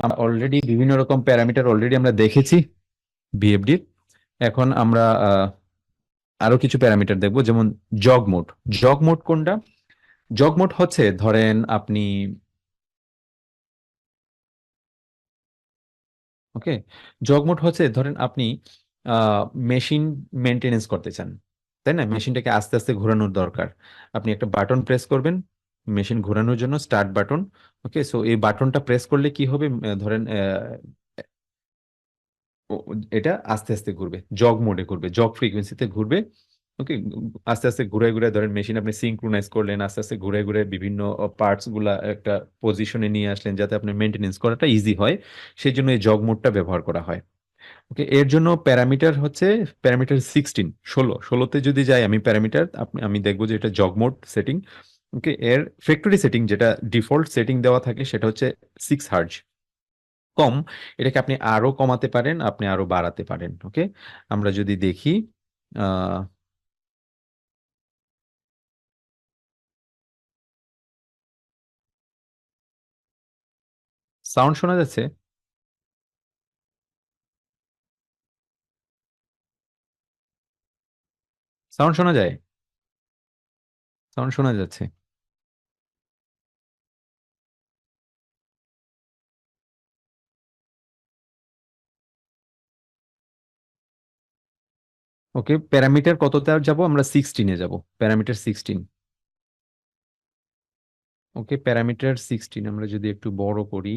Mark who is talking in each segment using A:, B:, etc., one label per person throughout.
A: আমরা অলরেডি বিভিন্ন রকম প্যারামিটার অলরেডি আমরা দেখেছি বিএফডির। এখন আমরা আরো কিছু প্যারামিটার দেখবো, যেমন জগ মোড। জগ মোড কোনটা? জগ মোড হচ্ছে, ধরেন আপনি, ওকে, জগ মোড হচ্ছে ধরেন আপনি মেশিন মেনটেনেন্স করতে চান, তাই না? মেশিনটাকে আস্তে আস্তে ঘোরানোর দরকার। আপনি একটা বাটন প্রেস করবেন মেশিন ঘোরানোর জন্য, স্টার্ট বাটন। ওকে, সো এই বাটনটা প্রেস করলে কি হবে, ধরেন এটা আস্তে আস্তে ঘুরবে, জগ মোডে ঘুরবে, জগ ফ্রিকোয়েন্সিতে ঘুরবে। ওকে, আস্তে আস্তে ঘুরে ঘুরে ধরেন মেশিন আপনি সিঙ্ক্রোনাইজ করলেন, আস্তে আস্তে ঘুরে ঘুরে বিভিন্ন পার্টস গুলা একটা পজিশনে নিয়ে আসলেন যাতে আপনার মেনটেনেন্স করাটা ইজি হয়। সেই জন্য এই জগ মোডটা ব্যবহার করা হয়। ওকে, এর জন্য প্যারামিটার হচ্ছে প্যারামিটার 16, 16তে যদি যাই আমি প্যারামিটার, আমি দেখবো যে এটা জগ মোড সেটিং। ওকে, এর ফ্যাক্টরি সেটিং যেটা ডিফল্ট সেটিং দেওয়া থাকে সেটা হচ্ছে 6 হার্জ। কম, এটাকে আপনি আরো কমাতে পারেন, আপনি আরো বাড়াতে পারেন। ওকে, আমরা যদি দেখি, আহ সাউন্ড শোনা যাচ্ছে? সাউন্ড শোনা যায়? সাউন্ড শোনা যাচ্ছে? ওকে, প্যারামিটার কততে যাব আমরা? 16-এ যাব, প্যারামিটার 16। ওকে, প্যারামিটার 16 আমরা যদি একটু বড় করি,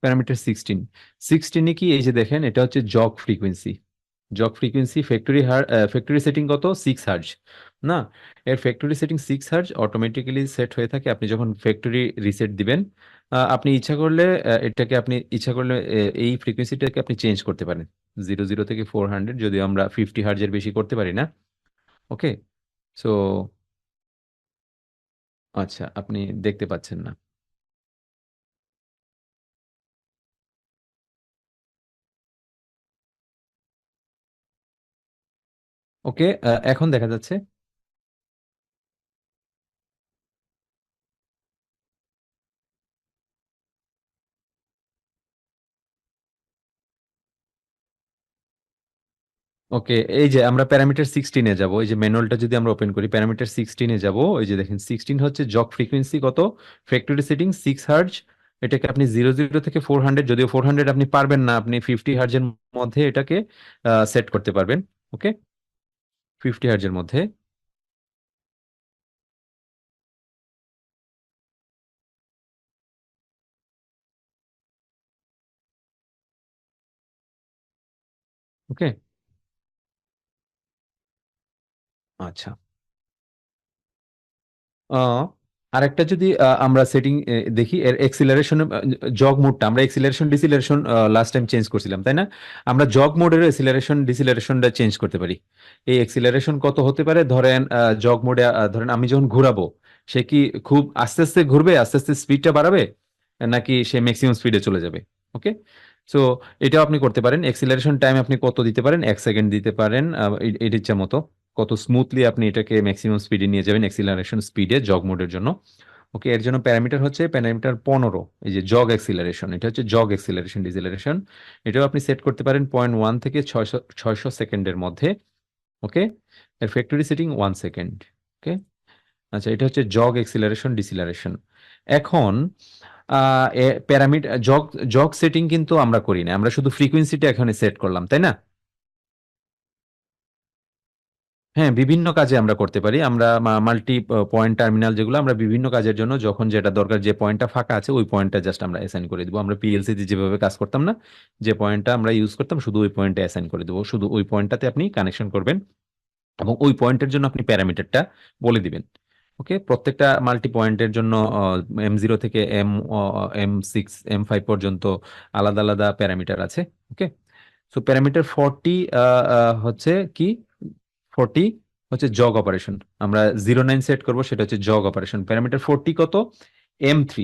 A: প্যারামিটার 16, 16-এ কি, এই যে দেখেন এটা হচ্ছে jug frequency. Jug frequency factory factory setting কত? 6 হার্জ, না? এর factory setting 6 hertz automatically set হয়ে থাকে। আপনি যখন ফ্যাক্টরি রিসেট দিবেন, আপনি ইচ্ছা করলে এটাকে আপনি ইচ্ছা করলে এই ফ্রিকোয়েন্সিটাকে আপনি চেঞ্জ করতে পারেন, 00 থেকে 400, যদিও আমরা 50 হার্জের বেশি করতে পারি না। ওকে, সো আচ্ছা, আপনি দেখতে পাচ্ছেন না? ওকে, এখন দেখা যাচ্ছে? ওকে, এই যে আমরা প্যারামিটার 16-এ যাব, এই যে ম্যানুয়ালটা যদি আমরা ওপেন করি, প্যারামিটার 16-এ যাব, ওই যে দেখেন 16 হচ্ছে জক ফ্রিকোয়েন্সি কত, ফ্যাক্টরি সেটিং 6 হার্জ। এটাকে আপনি 00 থেকে 400, যদিও 400 আপনি পারবেন না, আপনি 50 হার্জের মধ্যে এটাকে সেট করতে পারবেন। ওকে, 50 হার্জের মধ্যে। ওকে, আচ্ছা। আহ, আরেকটা যদি আমরা সেটিং দেখি, এর এক্সিলারেশন, জগ মোডটা আমরা এক্সিলারেশন ডিসিলারেশন লাস্ট টাইম চেঞ্জ করছিলাম, তাই না? আমরা জগ মোডের এক্সিলারেশন ডিসিলারেশনটা চেঞ্জ করতে পারি। এই এক্সিলারেশন কত হতে পারে, ধরেন জগ মোডে ধরেন আমি যখন ঘুরাবো, সে কি খুব আস্তে আস্তে ঘুরবে, আস্তে আস্তে স্পিডটা বাড়াবে, নাকি সে ম্যাক্সিমাম স্পিডে চলে যাবে? ওকে, সো এটাও আপনি করতে পারেন। এক্সিলারেশন টাইম আপনি কত দিতে পারেন? 1 সেকেন্ড দিতে পারেন, এর ইচ্ছা মতো কত স্মুথলি আপনি এটাকে ম্যাক্সিমাম স্পিডে নিয়ে যাবেন, এক্সিলারেশন স্পিডে জগ মোডের জন্য। ওকে, এর জন্য প্যারামিটার হচ্ছে প্যারামিটার 15, এই যে জগ এক্সিলারেশন, এটা হচ্ছে জগ এক্সিলারেশন ডিসিলারেশন। এটাও আপনি সেট করতে পারেন 0.1 থেকে 600 সেকেন্ডের মধ্যে। ওকে, এর ফ্যাক্টরি সেটিং 1 সেকেন্ড। ওকে, আচ্ছা, এটা হচ্ছে জগ এক্সিলারেশন ডিসিলারেশন। এখন প্যারামিটার জগ জগ সেটিং কিন্তু আমরা করি না, আমরা শুধু ফ্রিকোয়েন্সিটা এখানে সেট করলাম, তাই না? হ্যাঁ, বিভিন্ন কাজে আমরা করতে পারি। আমরা মাল্টি পয়েন্ট টার্মিনাল যেগুলো, আমরা বিভিন্ন কাজের জন্য যখন যেটা দরকার, যে পয়েন্টটা ফাঁকা আছে ওই পয়েন্টটা জাস্ট আমরা অ্যাসাইন করে দিব। আমরা পিএলসি তে যেভাবে কাজ করতাম না, যে পয়েন্টটা আমরা ইউজ করতাম, শুধু ওই পয়েন্টে অ্যাসাইন করে দেবো, শুধু ওই পয়েন্টটাতে আপনি কানেকশন করবেন এবং ওই পয়েন্টের জন্য আপনি প্যারামিটারটা বলে দিবেন। ওকে, প্রত্যেকটা মাল্টি পয়েন্টের জন্য M0 থেকে M6 M5 পর্যন্ত আলাদা আলাদা প্যারামিটার আছে। ওকে, সো প্যারামিটার 40 হচ্ছে কি, 40 হচ্ছে জগ অপারেশন। আমরা 09 সেট করব, সেটা হচ্ছে জগ অপারেশন। প্যারামিটার 40 কত? M3,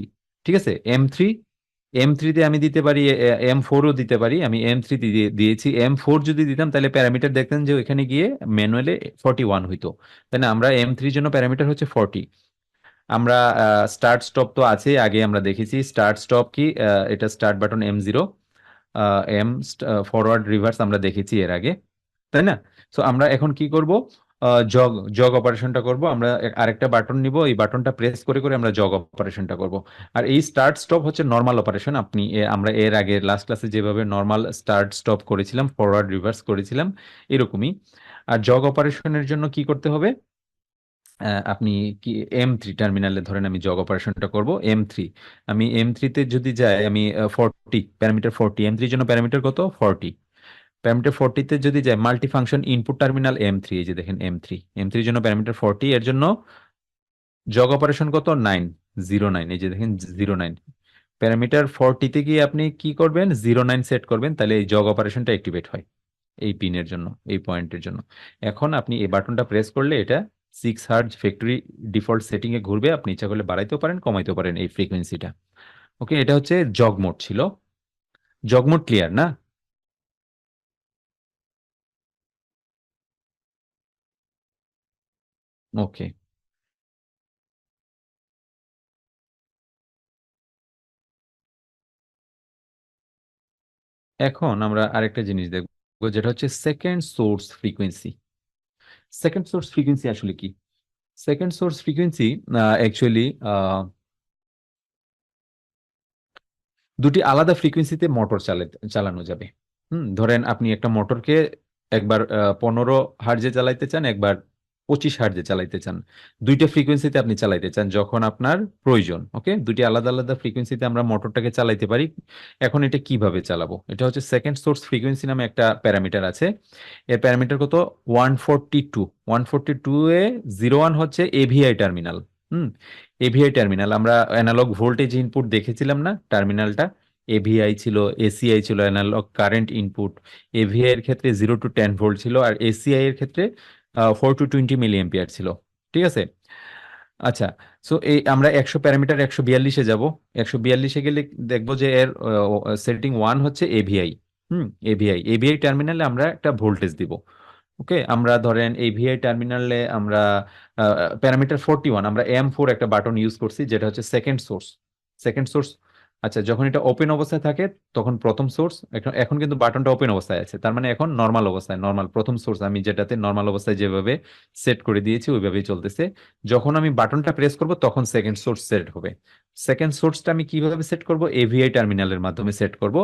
A: ঠিক আছে, M3 M3 তে আমি দিতে পারি, M4ও দিতে পারি, আমি M3 দিয়েছি। M4 যদি দিতাম তাহলে প্যারামিটার দেখতেন যে ওইখানে গিয়ে ম্যানুয়ালি 41 হইতো, তাই না? আমরা M3 জন্য প্যারামিটার হচ্ছে 40। আমরা স্টার্ট স্টপ তো আছে, আগে আমরা দেখেছি স্টার্ট স্টপ কি, এটা start button M0, M forward reverse আমরা দেখেছি এর আগে, তাই না? সো আমরা এখন কি করব, জগ জগ অপারেশনটা করব। আমরা আরেকটা বাটন নিব, এই বাটনটা প্রেস করে করে আমরা জগ অপারেশনটা করব। আর এই স্টার্ট স্টপ হচ্ছে নর্মাল অপারেশন। আপনি আমরা এর আগে লাস্ট ক্লাসে যেভাবে নর্মাল স্টার্ট স্টপ করেছিলাম, ফরওয়ার্ড রিভার্স করেছিলাম, এরকমই। আর জগ অপারেশনের জন্য কি করতে হবে, আপনি কি M3 টার্মিনালে ধরেন আমি জগ অপারেশনটা করব M3। আমি M3 তে যদি যাই, আমি 40 প্যারামিটার 40, M3 জন্য প্যারামিটার কত, 40। প্যারামিটার 40 তে যদি যাই, multi function input terminal M3, এই যে দেখেন M3 জন্য প্যারামিটার 40, এর জন্য জগ অপারেশন কত, 909, এই যে দেখেন 09। প্যারামিটার 40 তে গিয়ে আপনি কি করবেন, 09 সেট করবেন, তাহলে এই জগ অপারেশনটা অ্যাক্টিভেট হয় এই পিনের জন্য, এই পয়েন্টের জন্য। এখন আপনি এই বাটনটা প্রেস করলে এটা 6 হার্জ ফ্যাক্টরি ডিফল্ট সেটিং এ ঘুরবে। আপনি ইচ্ছা করলে বাড়াইতেও পারেন, কমাইতেও পারেন এই ফ্রিকোয়েন্সিটা। ওকে, এটা হচ্ছে জগ মোড ছিল। জগ মোড ক্লিয়ার না? ওকে, এখন আমরা আরেকটা জিনিস দেখবো, যেটা হচ্ছে second source frequency. Second source frequency আসলে কি? সেকেন্ড সোর্স ফ্রিকোয়েন্সি অ্যাকচুয়ালি দুটি আলাদা ফ্রিকোয়েন্সিতে মোটর চালানো যাবে। ধরেন আপনি একটা মোটরকে একবার 15 হার্জে চালাইতে চান, একবার 25 হার্জে চালাইতে চান। দুইটা ফ্রিকোয়েন্সিতে আপনি চালাইতে চান যখন আপনার প্রয়োজন। ওকে, দুটি আলাদা আলাদা ফ্রিকোয়েন্সিতে আমরা মোটরটাকে চালাইতে পারি। এখন এটা কিভাবে চালাবো, এটা হচ্ছে সেকেন্ড সোর্স ফ্রিকোয়েন্সি নামে একটা প্যারামিটার আছে। এর প্যারামিটার কত, 142। 142 এ 01 হচ্ছে এভিআই টার্মিনাল। হুম এভিআই টার্মিনাল, আমরা অ্যানালগ ভোল্টেজ ইনপুট দেখেছিলাম না টার্মিনালটা? এভিআই ছিল, এসিআই ছিল অ্যানালগ কারেন্ট ইনপুট। এভিআই এর ক্ষেত্রে 0 to 10 ভোল্ট ছিল, আর এসিআই এর ক্ষেত্রে 4 to 20 মিলি এম্পিয়ার ছিল। ঠিক আছে। আচ্ছা, সো এই আমরা 100 প্যারামিটার 142-এ যাব। 142-এ গেলে দেখবো যে এর সেটিং 1 হচ্ছে এভিআই। এভিআই টার্মিনালে আমরা একটা ভোল্টেজ দিব। ওকে, আমরা ধরেন এই ভিআই টার্মিনালে আমরা প্যারামিটার 41, আমরা M4 একটা বাটন ইউজ করছি, যেটা হচ্ছে সেকেন্ড সোর্স। সেকেন্ড সোর্স, আচ্ছা, যখন এটা ওপেন অবস্থায় থাকে তখন প্রথম সোর্স। এখন এখন কিন্তু বাটনটা ওপেন অবস্থায় আছে, তার মানে এখন নর্মাল অবস্থায়, নর্মাল প্রথম সোর্স আমি যেটাতে নর্মাল অবস্থায় যেভাবে সেট করে দিয়েছি ওইভাবেই চলতেছে। যখন আমি বাটনটা প্রেস করব তখন সেকেন্ড সোর্স সেট হবে। সেকেন্ড সোর্সটা আমি কিভাবে সেট করব, এভিআই টার্মিনালের মাধ্যমে সেট করব।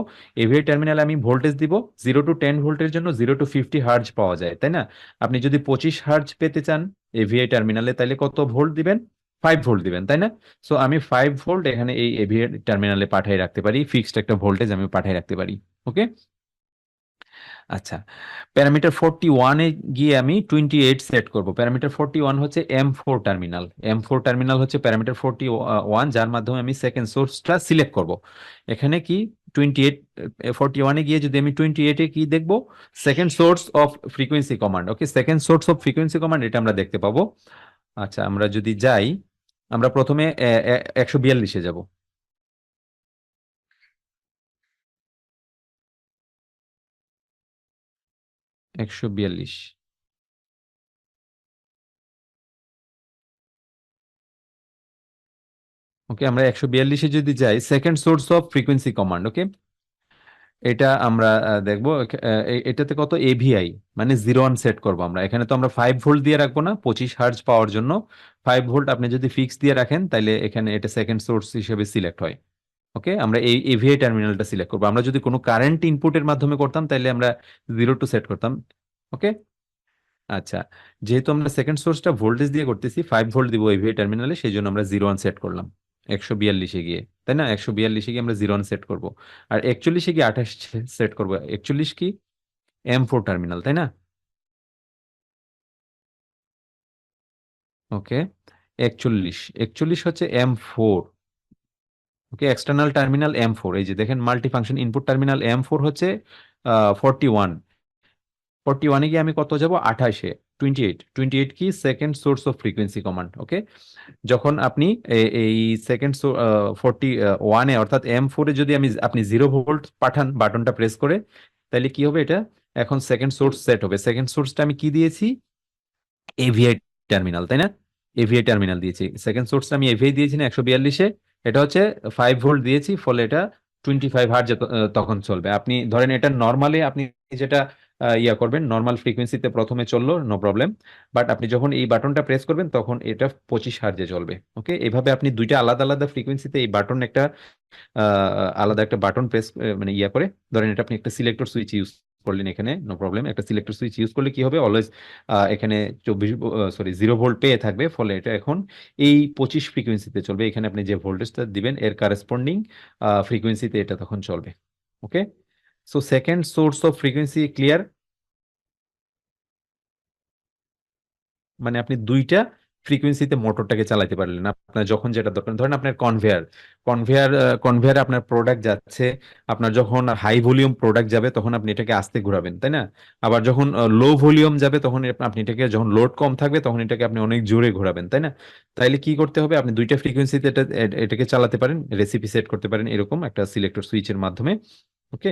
A: এভিআই টার্মিনালে আমি ভোল্টেজ দিব 0 to 10 ভোল্টের জন্য 0 to 50 হার্জ পাওয়া যায়, তাই না? আপনি যদি 25 হার্জ পেতে চান এভিআই টার্মিনালে, তাহলে কত ভোল্ট দিবেন, 5 ভোল্ট দিবেন, তাই না? সো আমি 5 ভোল্ট এখানে এই এভিআই টার্মিনালে পাঠিয়ে রাখতে পারি, ফিক্সড একটা ভোল্টেজ আমি পাঠিয়ে রাখতে পারি। ওকে, আচ্ছা। প্যারামিটার 41-এ গিয়ে আমি 28 সেট করব। প্যারামিটার 41 হচ্ছে M4 টার্মিনাল। M4 টার্মিনাল হচ্ছে প্যারামিটার 41, যার মাধ্যমে আমি সেকেন্ড সোর্সটা সিলেক্ট করব। এখানে কি 28, 41-এ গিয়ে যদি আমি 28-এ কি দেখব, second source of frequency command. Okay, second source of frequency command, এটা আমরা দেখতে পাবো। আচ্ছা, আমরা যদি যাই, আমরা প্রথমে 142-এ যাব। 142। ওকে, আমরা 142-এ যদি যাই, second source of frequency command. Okay, এটা আমরা দেখবো। এটাতে কত, এভিআই মানে 01 সেট করব আমরা। এখানে তো আমরা 5 ভোল্ট দিয়ে রাখবো না 25 হার্জ পাওয়ার জন্য। 5 ভোল্ট আপনি যদি ফিক্স দিয়ে রাখেন তাহলে এখানে এটা সেকেন্ড সোর্স হিসেবে সিলেক্ট হয়। ওকে, আমরা এই এভিআই টার্মিনালটা সিলেক্ট করবো। আমরা যদি কোনো কারেন্ট ইনপুটের মাধ্যমে করতাম তাহলে আমরা 0 টু সেট করতাম। ওকে, আচ্ছা, যেহেতু আমরা সেকেন্ড সোর্সটা ভোল্টেজ দিয়ে করতেছি, 5 ভোল্ট দিব এভিআই টার্মিনালে, সেই জন্য আমরা 01 সেট করলাম 142-এ গিয়ে, তাই না? 142-এ গিয়ে আমরা 01 সেট করব। আর 41-এ গিয়ে 28 সেট করব। 41 কি, M4 টার্মিনাল, তাই না? ওকে, 41 হচ্ছে M4। ওকে, এক্সটার্নাল টার্মিনাল M4, এই যে দেখেন multi function input terminal M4 হচ্ছে 41। 41-এ গিয়ে আমি কত যাব, 28-এ। টোয়েন্টি এইট কি second source of frequency command. Okay, যখন আপনি এই সেকেন্ড 41-এ অর্থাৎ M4-এ যদি আপনি 0 ভোল্ট পাঠান বাটনটা প্রেস করে, তাহলে কি হবে? এটা এখন সেকেন্ড সোর্স সেট হবে। সেকেন্ড সোর্সটা আমি কি দিয়েছি? এভিআই টার্মিনাল, তাই না? এভিআই টার্মিনাল দিয়েছি। সেকেন্ড সোর্সটা আমি এভিআই দিয়েছি না 142-এ, এটা হচ্ছে 5 ভোল্ট দিয়েছি, ফলে এটা 25 হার্জ তখন চলবে। আপনি ধরেন এটা নর্মালি আপনি যেটা ইয়া করবেন, নর্মাল ফ্রিকোয়েন্সিতে প্রথমে চললো, নো প্রবলেম। বাট আপনি যখন এই বাটনটা প্রেস করবেন তখন এটা 25 হার্জে চলবে। ওকে, এভাবে আপনি দুইটা আলাদা আলাদা ফ্রিকোয়েন্সিতে এই বাটন একটা আলাদা একটা বাটন প্রেস মানে ইয়া করে, ধরেন এটা আপনি একটা সিলেক্টর সুইচ ইউজ করলেন এখানে, নো প্রবলেম। একটা সিলেক্টর সুইচ ইউজ করলে কি হবে? অলওয়েজ এখানে 0 ভোল্ট পেয়ে থাকবে, ফলে এটা এখন এই 25 ফ্রিকোয়েন্সিতে চলবে। এখানে আপনি যে ভোল্টেজটা দিবেন এর কারেসপন্ডিং ফ্রিকোয়েন্সিতে এটা তখন চলবে। Okay, so second source of frequency clear? মানে আপনি দুইটা ফ্রিকোয়েন্সিতে মোটরটাকে চালাতে পারলেন আপনার যখন যেটা দরকার। ধরেন আপনার কনভেয়ার আপনার প্রোডাক্ট যাচ্ছে, আপনার যখন হাই ভলিউম প্রোডাক্ট যাবে তখন আপনি এটাকে আস্তে ঘোরাবেন, তাই না? আবার যখন লো ভলিউম যাবে তখন আপনি এটাকে, যখন লোড কম থাকবে তখন এটাকে আপনি অনেক জোরে ঘোরাবেন, তাই না? তাইলে কি করতে হবে? আপনি দুইটা ফ্রিকোয়েন্সিতে এটাকে চালাতে পারেন, রেসিপি সেট করতে পারেন এরকম একটা সিলেক্টর সুইচের মাধ্যমে। ওকে,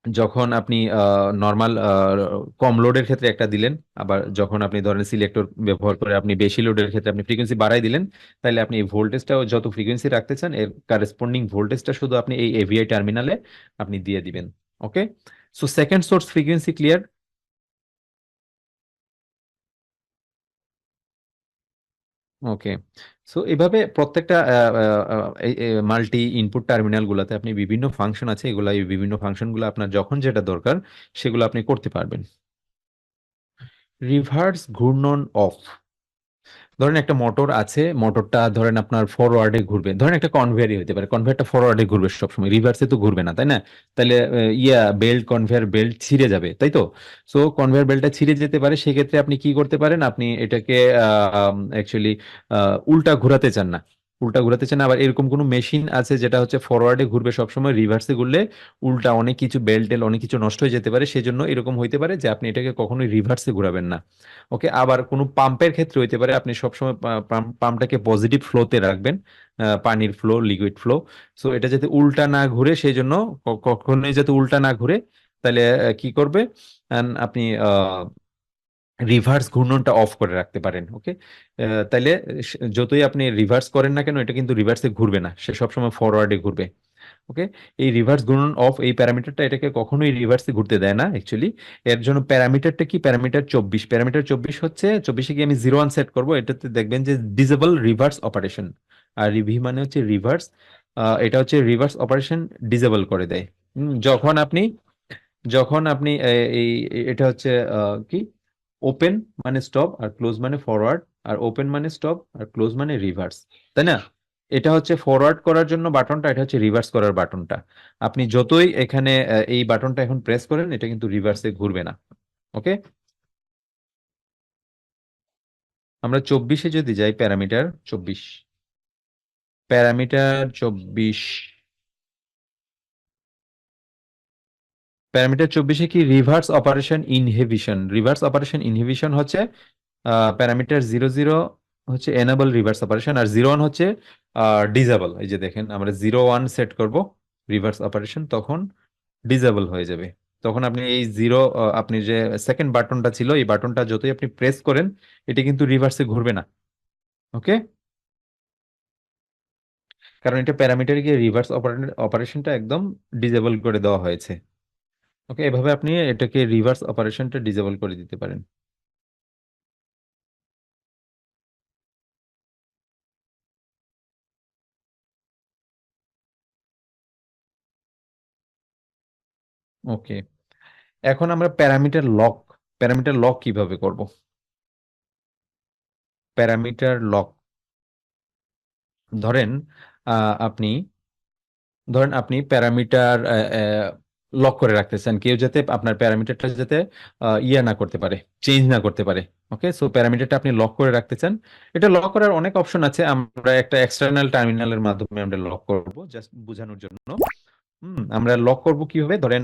A: যখন আপনি নর্মাল কম লোডের ক্ষেত্রে একটা দিলেন, আবার যখন আপনি ধরেন সিলেক্টর ব্যবহার করে আপনি বেশি লোডের ক্ষেত্রে আপনি ফ্রিকোয়েন্সি বাড়াই দিলেন, তাহলে আপনি এই ভোল্টেজটা যত ফ্রিকোয়েন্সি রাখতে চান এর কারেসপন্ডিং ভোল্টেজটা শুধু আপনি এই এভিআই টার্মিনালে আপনি দিয়ে দিবেন। Okay, so second source frequency clear? Okay, so এভাবে প্রত্যেকটা মাল্টি ইনপুট টার্মিনাল গুলাতে আপনি বিভিন্ন ফাংশন আছে, এগুলা এই বিভিন্ন ফাংশনগুলো আপনার যখন যেটা দরকার সেগুলো আপনি করতে পারবেন। রিভার্স ঘূর্ণন অফ। ধরেন একটা মোটর আছে, মোটরটা ধরেন আপনার ফরওয়ার্ডে ঘুরবে, ধরেন একটা কনভেয়ারই হতে পারে, কনভেয়ারটা ফরওয়ার্ডে ঘুরবে সবসময়, রিভার্সে তো ঘুরবে না, তাই না? তাহলে কনভেয়ার বেল্ট ছিঁড়ে যাবে, তাই তো? সো কনভেয়ার বেল্টটা ছিঁড়ে যেতে পারে, সেক্ষেত্রে আপনি কি করতে পারেন? আপনি এটাকে অ্যাকচুয়ালি উল্টা ঘোরাতে চান না। উল্টা ঘোরাতে চান না, আবার এরকম কোনো মেশিন আছে যেটা হচ্ছে ফরওয়ার্ডে ঘুরবে সবসময়, রিভার্সে ঘুরলে উল্টা অনেক কিছু বেল্ট টেল অনেক কিছু নষ্ট হয়ে যেতে পারে, সেজন্য এরকম হইতে পারে যে আপনি এটাকে কখনোই রিভার্সে ঘোরাবেন না। ওকে, আবার কোনো পাম্পের ক্ষেত্রে হইতে পারে, আপনি সবসময় পাম্পটাকে পজিটিভ ফ্লোতে রাখবেন, পানির ফ্লো, লিকুইড ফ্লো। সো এটা যাতে উল্টা না ঘুরে, সেই জন্য কখনোই যাতে উল্টা না ঘুরে, তাহলে কি করবে? আপনি রিভার্স ঘূর্ণনটা অফ করে রাখতে পারেন। ওকে, তাইলে যতই আপনি রিভার্স করেন না কেন, এটা কিন্তু রিভার্সে ঘুরবে না, সে সবসময় ফরওয়ার্ডে ঘুরবে। ওকে, এই রিভার্স ঘূর্ণন অফ এই প্যারামিটারটা এটাকে কখনোই রিভার্সে ঘুরতে দেয় না অ্যাকচুয়ালি। এর জন্য প্যারামিটারটা কি? প্যারামিটার 24 হচ্ছে, 24-এ গিয়ে আমি 01 সেট করবো, এটাতে দেখবেন যে ডিসেবল রিভার্স অপারেশন। আর রিভি মানে হচ্ছে রিভার্স, এটা হচ্ছে রিভার্স অপারেশন ডিসেবল করে দেয়। যখন আপনি এটা হচ্ছে কি, ওপেন মানে স্টপ আর ক্লোজ মানে ফরওয়ার্ড, আর ওপেন মানে স্টপ আর ক্লোজ মানে রিভার্স, তাই না? এটা হচ্ছে ফরওয়ার্ড করার জন্য বাটনটা, এটা হচ্ছে রিভার্স করার বাটনটা। আপনি যতই এখানে এই বাটনটা এখন প্রেস করেন, এটা কিন্তু রিভার্সে ঘুরবে না। ওকে, আমরা 24-এ যদি যাই, প্যারামিটার 24 প্যারামিটার 24-এ কি রিভার্স অপারেশন ইনহিবিশন হচ্ছে প্যারামিটার 00 হচ্ছে এনেবল রিভার্স অপারেশন, আর 01 হচ্ছে ডিজেবল। এই যে দেখেন, আমরা 01 সেট করব রিভার্স অপারেশন, তখন ডিজেবল হয়ে যাবে। তখন আপনি এই আপনি যে সেকেন্ড বাটনটা ছিল, এই বাটনটা যতই আপনি প্রেস করেন, এটা কিন্তু রিভার্সে ঘুরবে না। ওকে, কারণ এটা প্যারামিটারে গিয়ে রিভার্স অপারেশনটা একদম ডিজেবল করে দেওয়া হয়েছে। ওকে, এভাবে আপনি এটাকে রিভার্স অপারেশনটা ডিজেবল করে দিতে পারেন। ওকে, এখন আমরা প্যারামিটার লক কিভাবে করব? প্যারামিটার লক, ধরেন আপনি প্যারামিটার লক করে রাখতেছেন, কেউ যাতে আপনার প্যারামিটারটা যাতে ইয়ে না করতে পারে, চেঞ্জ না করতে পারে। ওকে, সো প্যারামিটারটা আপনি লক করে রাখতে চান। এটা লক করার অনেক অপশন আছে, আমরা একটা এক্সটার্নাল টার্মিনালের মাধ্যমে আমরা লক করব জাস্ট বোঝানোর জন্য। আমরা লক করব কিভাবে? ধরেন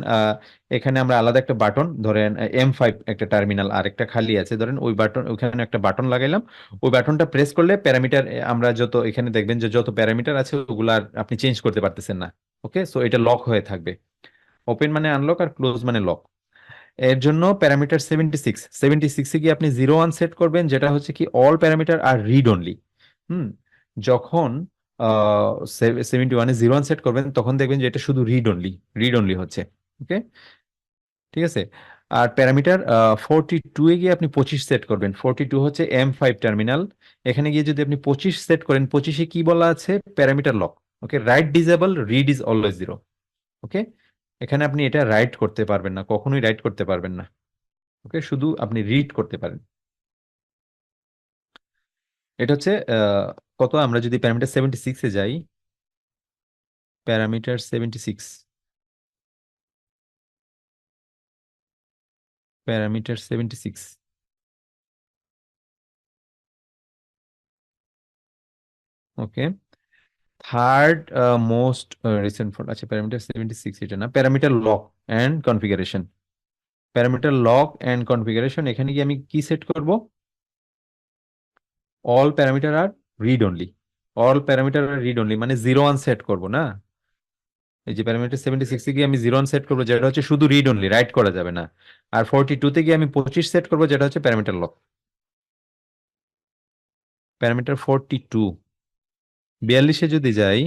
A: এখানে আমরা আলাদা একটা বাটন, ধরেন M5 একটা টার্মিনাল আর একটা খালি আছে, ধরেন ওই বাটন, ওখানে একটা বাটন লাগাইলাম। ওই বাটনটা প্রেস করলে প্যারামিটার, আমরা যত এখানে দেখবেন যে যত প্যারামিটার আছে ওগুলা আর আপনি চেঞ্জ করতে পারতেছেন না। ওকে, সো এটা লক হয়ে থাকবে। ওপেন মানে আনলক আর ক্লোজ মানে লক। এর জন্য প্যারামিটার 76 গিয়ে আপনি 01 সেট করবেন, যেটা হচ্ছে কি অল প্যারামিটার আর রিড অনলি। হুম যখন 71-এ 01 সেট করবেন তখন দেখবেন যে এটা শুধু রিড অনলি হচ্ছে। ওকে, ঠিক আছে। আর প্যারামিটার 42-এ গিয়ে আপনি 25 সেট করবেন। 42 হচ্ছে M5 টার্মিনাল। এখানে গিয়ে যদি আপনি 25 সেট করেন, 25-এ কি বলা আছে? Parameter lock. Okay, write disable, read is always zero. Okay, এখানে আপনি এটা রাইট করতে পারবেন না, কখনোই রাইট করতে পারবেন না। ওকে, শুধু আপনি রিড করতে পারেন। এটা হচ্ছে কত, আমরা যদি প্যারামিটার 76-এ যাই, প্যারামিটার 76, প্যারামিটার 76। ওকে, থার্ড মোস্ট রিসেন্ট ফোল্ড, আচ্ছা প্যারামিটার 76 এটা না, parameter lock and configuration. Parameter lock and configuration, এখানে গিয়ে আমি কি সেট করব? অল প্যারামিটার আর রিড অনলি। অল প্যারামিটার আর রিড অনলি মানে 01 সেট করব না। এই যে প্যারামিটার 76-এ গিয়ে আমি 01 সেট করবো, যেটা হচ্ছে শুধু রিড অনলি, রাইট করা যাবে না। আর 42-তে গিয়ে আমি 25 সেট করবো, যেটা হচ্ছে প্যারামিটার লক। প্যারামিটার 42। 42-এ যদি যাই,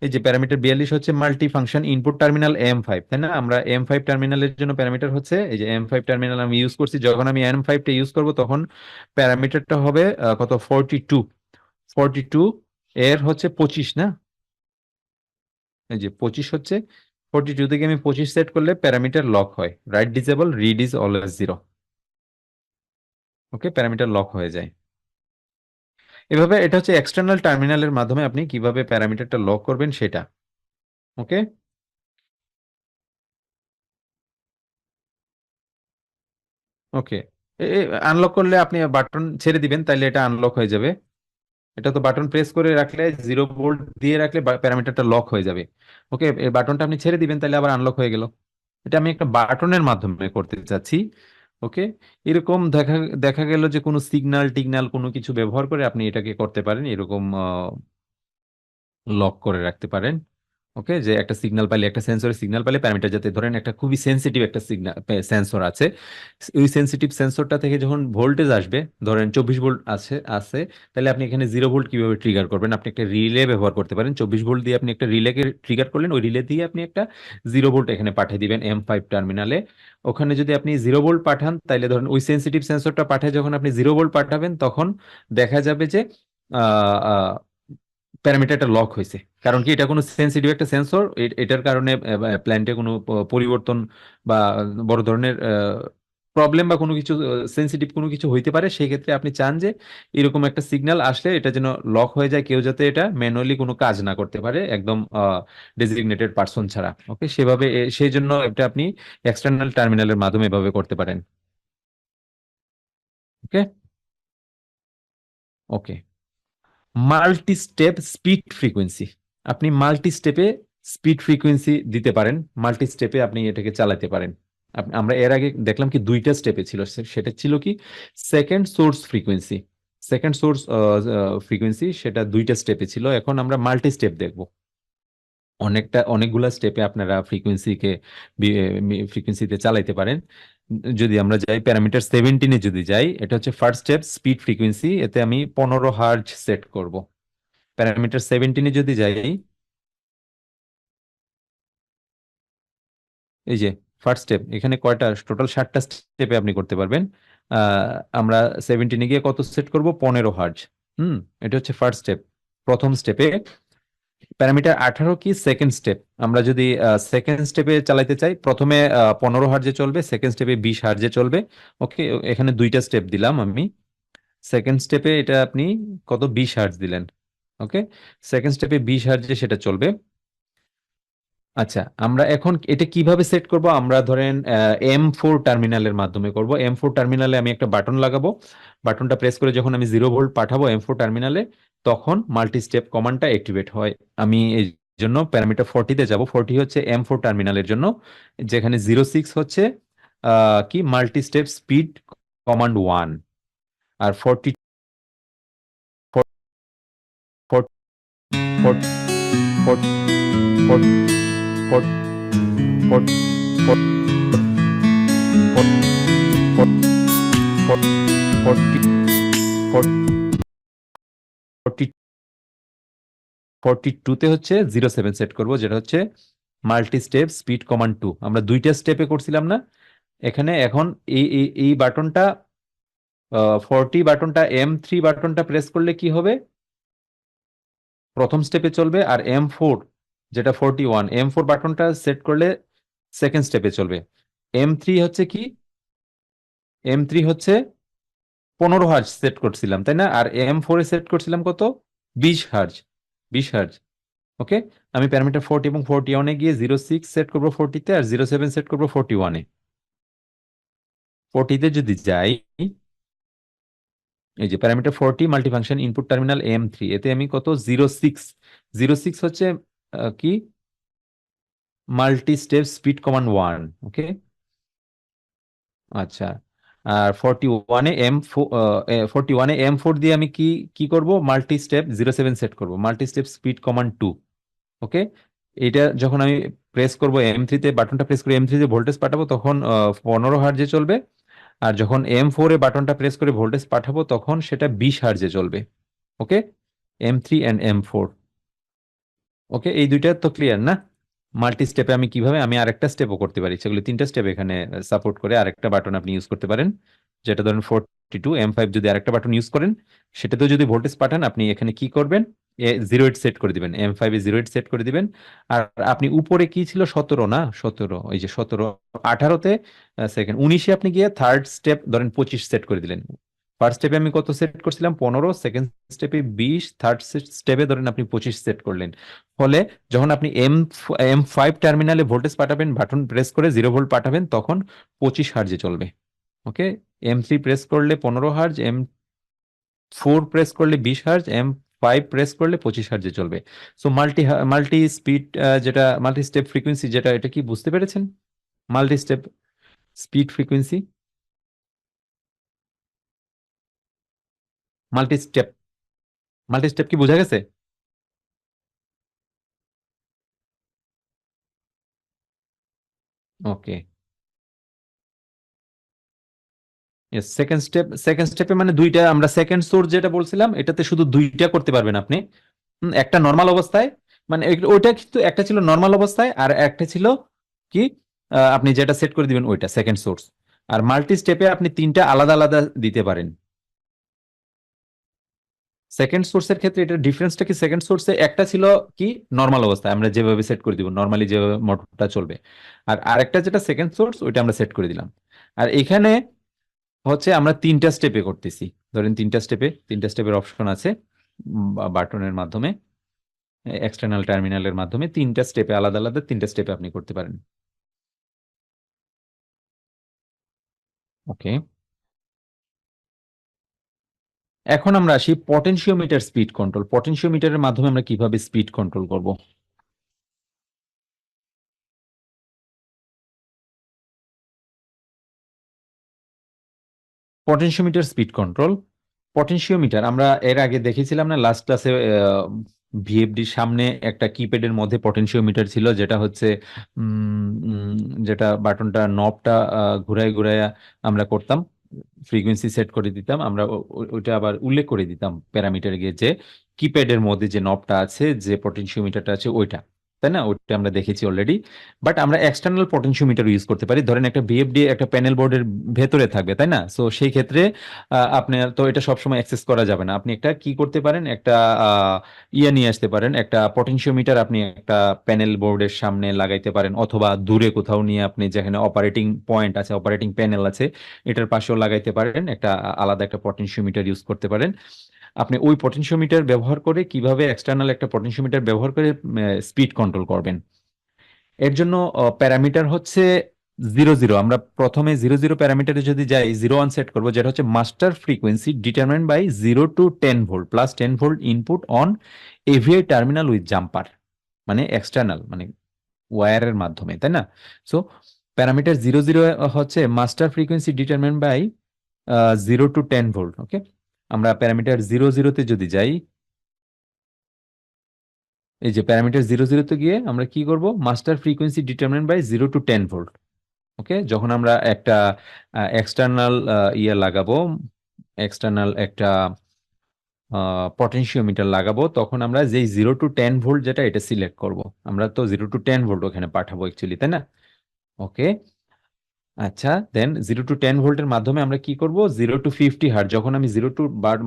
A: এই যে প্যারামিটার 42 হচ্ছে multi function input terminal M5, তাই না? আমরা M5 টার্মিনালের জন্য প্যারামিটার হচ্ছে, এই যে M5 টার্মিনাল আমি ইউজ করছি, যখন আমি M5টা ইউজ করব তখন প্যারামিটারটা হবে কত? 42। 42 এর হচ্ছে 25 না? এই যে 25 হচ্ছে, 42 থেকে আমি 25 সেট করলে প্যারামিটার লক হয়, right disable, read is always zero. Okay, parameter lock হয়ে যায়। এভাবে এটা হচ্ছে এক্সটার্নাল টার্মিনালের মাধ্যমে আপনি কিভাবে প্যারামিটারটা লক করবেন সেটা। ওকে, ওকে। আনলক করলে আপনি বাটন ছেড়ে দিবেন, তাইলে এটা আনলক হয়ে যাবে। এটা তো বাটন প্রেস করে রাখলে, 0 ভোল্ট দিয়ে রাখলে প্যারামিটারটা লক হয়ে যাবে। ওকে, এই বাটনটা আপনি ছেড়ে দিবেন, তাহলে আবার আনলক হয়ে গেল। এটা আমি একটা বাটনের মাধ্যমে করতে চাচ্ছি। ওকে, এরকম দেখা দেখা গেল যে কোনো সিগন্যাল টিগনাল কোনো কিছু ব্যবহার করে আপনি এটাকে করতে পারেন, এরকম লক করে রাখতে পারেন। ওকে, যে একটা সিগন্যাল পাইলে, একটা সেন্সরের সিগন্যাল পাইলে প্যারামিটার, যাতে ধরেন একটা খুবই সেন্সিটিভ একটা সিগন্যাল সেন্সর আছে, ওই সেন্সিটিভ সেন্সরটা থেকে যখন ভোল্টেজ আসবে, ধরেন 24 ভোল্ট আছে আছে তাহলে আপনি এখানে 0 ভোল্ট কিভাবে ট্রিগার করবেন? আপনি একটা রিলে ব্যবহার করতে পারেন। 24 ভোল্ট দিয়ে আপনি একটা রিলেকে ট্রিগার করলেন, ওই রিলে দিয়ে আপনি একটা 0 ভোল্ট এখানে পাঠিয়ে দিবেন M5 টার্মিনালে। ওখানে যদি আপনি 0 ভোল্ট পাঠান, তাহলে ধরেন ওই সেন্সিটিভ সেন্সরটা পাঠায় যখন আপনি 0 ভোল্ট পাঠাবেন, তখন দেখা যাবে যে প্যারামিটারটা লক হয়েছে। কারণ কি, এটা কোনো সেন্সিটিভ একটা সেন্সর, এটার কারণে প্ল্যান্টে কোনো পরিবর্তন বা বড় ধরনের প্রবলেম বা কোনো কিছু সেন্সিটিভ কোনো কিছু হইতে পারে। সেই ক্ষেত্রে আপনি চান যে এরকম একটা সিগন্যাল আসলে এটা যেন লক হয়ে যায়, কেউ যাতে এটা ম্যানুয়ালি কোনো কাজ না করতে পারে, একদম ডেজিগনেটেড পার্সন ছাড়া। ওকে, সেভাবে সেই জন্য এটা আপনি এক্সটার্নাল টার্মিনালের মাধ্যমে এভাবে করতে পারেন। ওকে, ওকে। মাল্টি স্টেপ স্পিড ফ্রিকোয়েন্সি, আপনি মাল্টি স্টেপে স্পিড ফ্রিকোয়েন্সি দিতে পারেন, মাল্টি স্টেপে আপনি এটাকে চালাতে পারেন। আমরা এর আগে দেখলাম কি দুইটা স্টেপে ছিল, সেটা ছিল কি second source frequency. Second source frequency সেটা দুইটা স্টেপে ছিল, এখন আমরা মাল্টি স্টেপ দেখব। অনেকগুলা স্টেপে আপনারা ফ্রিকোয়েন্সিতে চালাইতে পারেন। যদি আমরা যাই প্যারামিটার 17-এ যদি যাই, এটা হচ্ছে ফার্স্ট স্টেপ স্পিড ফ্রিকোয়েন্সি, এতে আমি 15 হার্জ সেট করব। প্যারামিটার 17-এ যদি যাই, এই যে ফার্স্ট স্টেপ, এখানে কয়টা? টোটাল 7টা স্টেপে আপনি করতে পারবেন। আমরা 17-এ গিয়ে কত সেট করব? 15 হার্জ। হুম এটা হচ্ছে ফার্স্ট স্টেপ, প্রথম স্টেপে। প্যারামিটার 18 কি সেকেন্ড স্টেপ, আমরা যদি সেকেন্ড স্টেপে চালাইতে চাই, প্রথমে 15 হার্জে চলবে, সেকেন্ড স্টেপে 20 হার্জে চলবে। ওকে, এখানে দুইটা স্টেপ দিলাম আমি। সেকেন্ড স্টেপে এটা আপনি কত? 20 হার্জ দিলেন। ওকে, সেকেন্ড স্টেপে 20 হার্জে সেটা চলবে। আচ্ছা, আমরা এখন এটা কিভাবে সেট করব? আমরা ধরেন M4 টার্মিনালের মাধ্যমে করব। M4 টার্মিনালে আমি একটা বাটন লাগাবো, বাটনটা প্রেস করে যখন আমি 0 ভোল্ট পাঠাবো M4 টার্মিনালে, তখন মাল্টি স্টেপ কমান্ডটা অ্যাক্টিভেট হয়। আমি এই জন্য প্যারামিটার 40 তে যাব। 40 হচ্ছে M4 টার্মিনালের জন্য, যেখানে 06 হচ্ছে কি মাল্টি স্টেপ স্পিড কমান্ড 1, আর 40 42-তে হচ্ছে 07 সেট করব, যেটা হচ্ছে মাল্টি স্টেপ স্পিড কমান্ড 2। আমরা দুইটা স্টেপে করছিলাম না এখানে। এখন এই বাটনটা 40 বাটনটা M3 বাটনটা প্রেস করলে কি হবে, প্রথম স্টেপে চলবে, আর M4 যেটা 41 M4 বাটনটা সেট করলে সেকেন্ড স্টেপে চলবে। M3 হচ্ছে কি, M3 হচ্ছে 15 হার্জ সেট করছিলাম তাই না, আর M4 এ সেট করছিলাম কত, 20 হার্জ, 20 হার্জ। ওকে, আমি প্যারামিটার 40 এবং 41-এ গিয়ে 06 সেট করবো 40-তে, আর 07 সেট করবো 41-এ। 40-তে যদি যাই, এই যে parameter 40 multifunction input terminal M3, এতে আমি কত 06, 06 হচ্ছে কি মাল্টি স্টেপ স্পিড কমান্ড 1। ওকে, আচ্ছা, আর 41-এ M4 দিয়ে আমি কি কি করব, মাল্টি স্টেপ 07 সেট করব, মাল্টি স্টেপ স্পিড কমান্ড 2। ওকে, এটা যখন আমি প্রেস করব M3-তে, বাটনটা প্রেস করে M3-তে ভোল্টেজ পাঠাবো তখন 15 হার্জে চলবে, আর যখন M4-এ বাটনটা প্রেস করে ভোল্টেজ পাঠাবো তখন সেটা 20 হার্জে চলবে। ওকে, M3 অ্যান্ড M4। ওকে, এই দুইটা তো ক্লিয়ার না? মাল্টি স্টেপে আমি কিভাবে, আমি আরেকটা স্টেপও করতে পারি, সেগুলো তিনটা স্টেপ এখানে সাপোর্ট করে আরেকটা বাটন আপনি ইউজ করতে পারেন, যেটা ধরেন 42 M5 যদি আরেকটা বাটন ইউজ করেন, সেটাতেও যদি ভোল্টেজ পাঠান, আপনি এখানে কি করবেন, 08 সেট করে দিবেন, M5-এ 08 সেট করে দিবেন। আর আপনি উপরে কি ছিল 17 না, 17, ওই যে 17, 18-তে সেকেন্ড, 19-এ আপনি গিয়ে থার্ড স্টেপ ধরেন 25 সেট করে দিলেন। ফার্স্ট স্টেপে আমি কত সেট করছিলাম, 15, সেকেন্ড স্টেপে 20, থার্ড স্টেপে ধরেন আপনি 25 সেট করলেন। ফলে যখন আপনি M5 টার্মিনালে ভোল্টেজ পাঠাবেন, বাটন প্রেস করে 0 ভোল্ট পাঠাবেন, তখন 25 হার্জে চলবে। ওকে, M3 প্রেস করলে 15 হার্জ, M4 প্রেস করলে 20 হার্জ, M5 প্রেস করলে 25 হার্জে চলবে। সো মাল্টি মাল্টি স্পিড, যেটা মাল্টি স্টেপ ফ্রিকোয়েন্সি, যেটা এটা কি বুঝতে পেরেছেন? Multi step speed frequency, multi step, multi step কি বোঝা গেছে? ওকে, সেকেন্ড স্টেপে মানে দুইটা, আমরা সেকেন্ড সোর্স যেটা বলছিলাম এটাতে শুধু দুইটা করতে পারবেন আপনি। একটা নর্মাল অবস্থায়, মানে ওইটা কিন্তু একটা ছিল নর্মাল অবস্থায়, আর একটা ছিল কি আপনি যেটা সেট করে দিবেন ওইটা সেকেন্ড সোর্স। আর মাল্টি স্টেপে আপনি তিনটা আলাদা আলাদা দিতে পারেন। সেকেন্ড সোর্সের ক্ষেত্রে এটা ডিফারেন্সটা কি, সেকেন্ড সোর্সে একটা ছিল কি নর্মাল অবস্থায় আমরা যেভাবে সেট করে দিব, নর্মালি যেভাবে মোটরটা চলবে, আর আরেকটা যেটা সেকেন্ড সোর্স ওইটা আমরা সেট করে দিলাম। আর এখানে হচ্ছে আমরা তিনটা স্টেপে করতেছি, ধরেন তিনটা স্টেপের অপশন আছে বাটনের মাধ্যমে, এক্সটার্নাল টার্মিনালের মাধ্যমে তিনটা স্টেপে, আলাদা আলাদা তিনটা স্টেপে আপনি করতে পারেন। ওকে, এখন আমরা আসি পটেনশিওমিটার স্পিড কন্ট্রোল। পটেনশিওমিটারের মাধ্যমে আমরা কিভাবে স্পিড কন্ট্রোল করব? পটেনশিওমিটার স্পিড কন্ট্রোল, পটেনশিওমিটার আমরা এর আগে দেখেছিলাম না লাস্ট ক্লাসে, ভিএফডির সামনে একটা কিপ্যাডের মধ্যে পটেনশিওমিটার ছিল, যেটা হচ্ছে যেটা বাটনটা নবটা ঘুরায় ঘুরায় আমরা করতাম, ফ্রিকোয়েন্সি সেট করে দিতাম আমরা, ওইটা আবার উল্লেখ করে দিতাম প্যারামিটারে গিয়ে যে কিপ্যাডের মধ্যে যে নবটা আছে, যে পটেনশিওমিটারটা আছে ওইটা, তাই না? ওইটা আমরা দেখেছি অলরেডি। বাট আমরা এক্সটার্নাল পটেনশিওমিটার ইউজ করতে পারি, ধরেন একটা ভিএফডি একটা প্যানেল বোর্ডের ভেতরে থাকবে, তাই না? সো সেই ক্ষেত্রে আপনার তো এটা সবসময় অ্যাক্সেস করা যাবে না, আপনি একটা কি করতে পারেন, একটা ইয়ে নিয়ে আসতে পারেন, একটা পটেনশিওমিটার আপনি একটা প্যানেল বোর্ডের সামনে লাগাইতে পারেন, অথবা দূরে কোথাও নিয়ে আপনি যেখানে অপারেটিং পয়েন্ট আছে, অপারেটিং প্যানেল আছে, এটার পাশেও লাগাইতে পারেন, একটা আলাদা একটা পটেনশিওমিটার ইউজ করতে পারেন। আপনি ওই পটেনশিওমিটার ব্যবহার করে কিভাবে এক্সটার্নাল একটা পটেনশিওমিটার ব্যবহার করে স্পিড কন্ট্রোল করবেন, এর জন্য প্যারামিটার হচ্ছে 00। আমরা প্রথমে 00 প্যারামিটারে যদি যাই, 01 সেট করবো, যেটা হচ্ছে master frequency determined by 0 to 10 volt plus 10 volt input on AVI terminal with jumper. মানে এক্সটার্নাল, মানে ওয়্যারের মাধ্যমে, তাই না? সো প্যারামিটার 00 হচ্ছে master frequency determine by 0 to 10 volt. Okay, আমরা প্যারামিটার 00-তে যদি যাই, এই যে প্যারামিটার 00-তে গিয়ে আমরা কি করব, master frequency determine by 0 to 10 volt. Okay, যখন আমরা একটা এক্সটার্নাল ইয়ে লাগাবো, এক্সটার্নাল একটা পটেনশিওমিটার লাগাবো, তখন আমরা যেই 0 to 10 ভোল্ট যেটা, এটা সিলেক্ট করব। আমরা তো 0 to 10 ভোল্ট ওখানে পাঠাবো অ্যাকচুয়ালি, তাই না? ওকে, আচ্ছা, দেন 0 to 10 ভোল্টের মাধ্যমে আমরা কি করব, 0 to 50 হার্জ, যখন আমি জিরো টু বার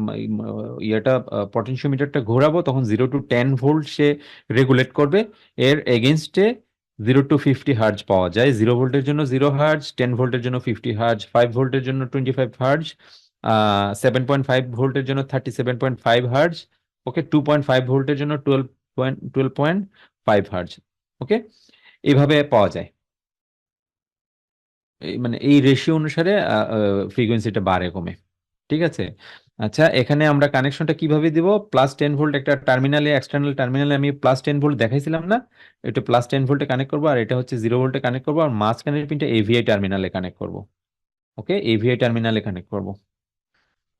A: ইয়েটা পটেনশিওমিটারটা ঘোরাবো, তখন 0 to 10 ভোল্ট সে রেগুলেট করবে। এর এগেনস্টে 0 to 50 হার্জ পাওয়া যায়। 0 ভোল্টের জন্য 0 হার্জ, 10 ভোল্টের জন্য 50 হার্জ, 5 ভোল্টের জন্য 25 হার্জ, 7.5 ভোল্টের জন্য 37.5 হার্জ, ওকে, 2.5 ভোল্টের জন্য 12.5 হার্জ। ওকে, এইভাবে পাওয়া যায়। মানে এই রেশিও অনুসারে ফ্রিকোয়েন্সিটা বাড়ে কমে। ঠিক আছে, আচ্ছা, এখানে আমরা কানেকশনটা কিভাবে দিব? +10 ভোল্ট একটা টার্মিনালে, এক্সটার্নাল টার্মিনালে আমি +10 ভোল্ট দেখাইছিলাম না, এটা +10 ভোল্টে কানেক্ট করবো, আর এটা হচ্ছে 0 ভোল্টে কানেক্ট করবো, আর মাঝখানের পিনটা এভিআই টার্মিনালে কানেক্ট করবো। ওকে, এভিআই টার্মিনালে কানেক্ট করবো।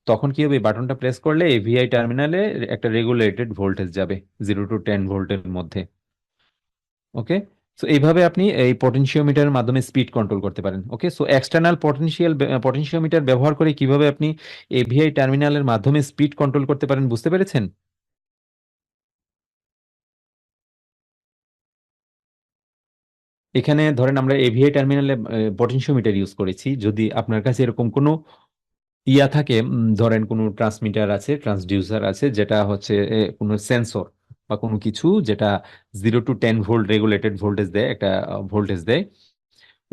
A: তখন কি হবে, বাটনটা প্রেস করলে এভিআই টার্মিনালে একটা রেগুলেটেড ভোল্টেজ যাবে 0 to 10 ভোল্টের মধ্যে। ওকে, সো এইভাবে আপনি এই পটেনশিওমিটারের মাধ্যমে স্পিড কন্ট্রোল করতে পারেন। ওকে, সো এক্সটার্নাল পটেনশিওমিটার ব্যবহার করে কিভাবে আপনি এভিআই টার্মিনালের মাধ্যমে স্পিড কন্ট্রোল করতে পারেন, বুঝতে পেরেছেন? এখানে ধরেন আমরা এভিআই টার্মিনালে পটেনশিওমিটার ইউজ করেছি। যদি আপনার কাছে এরকম কোনো ইয়া থাকে, ধরেন কোনো ট্রান্সমিটার আছে, ট্রান্সডিউসার আছে, যেটা হচ্ছে কোনো সেন্সর বা কোনো কিছু যেটা 0 to 10 ভোল্ট রেগুলেটেড ভোল্টেজ দেয়, একটা ভোল্টেজ দেয়,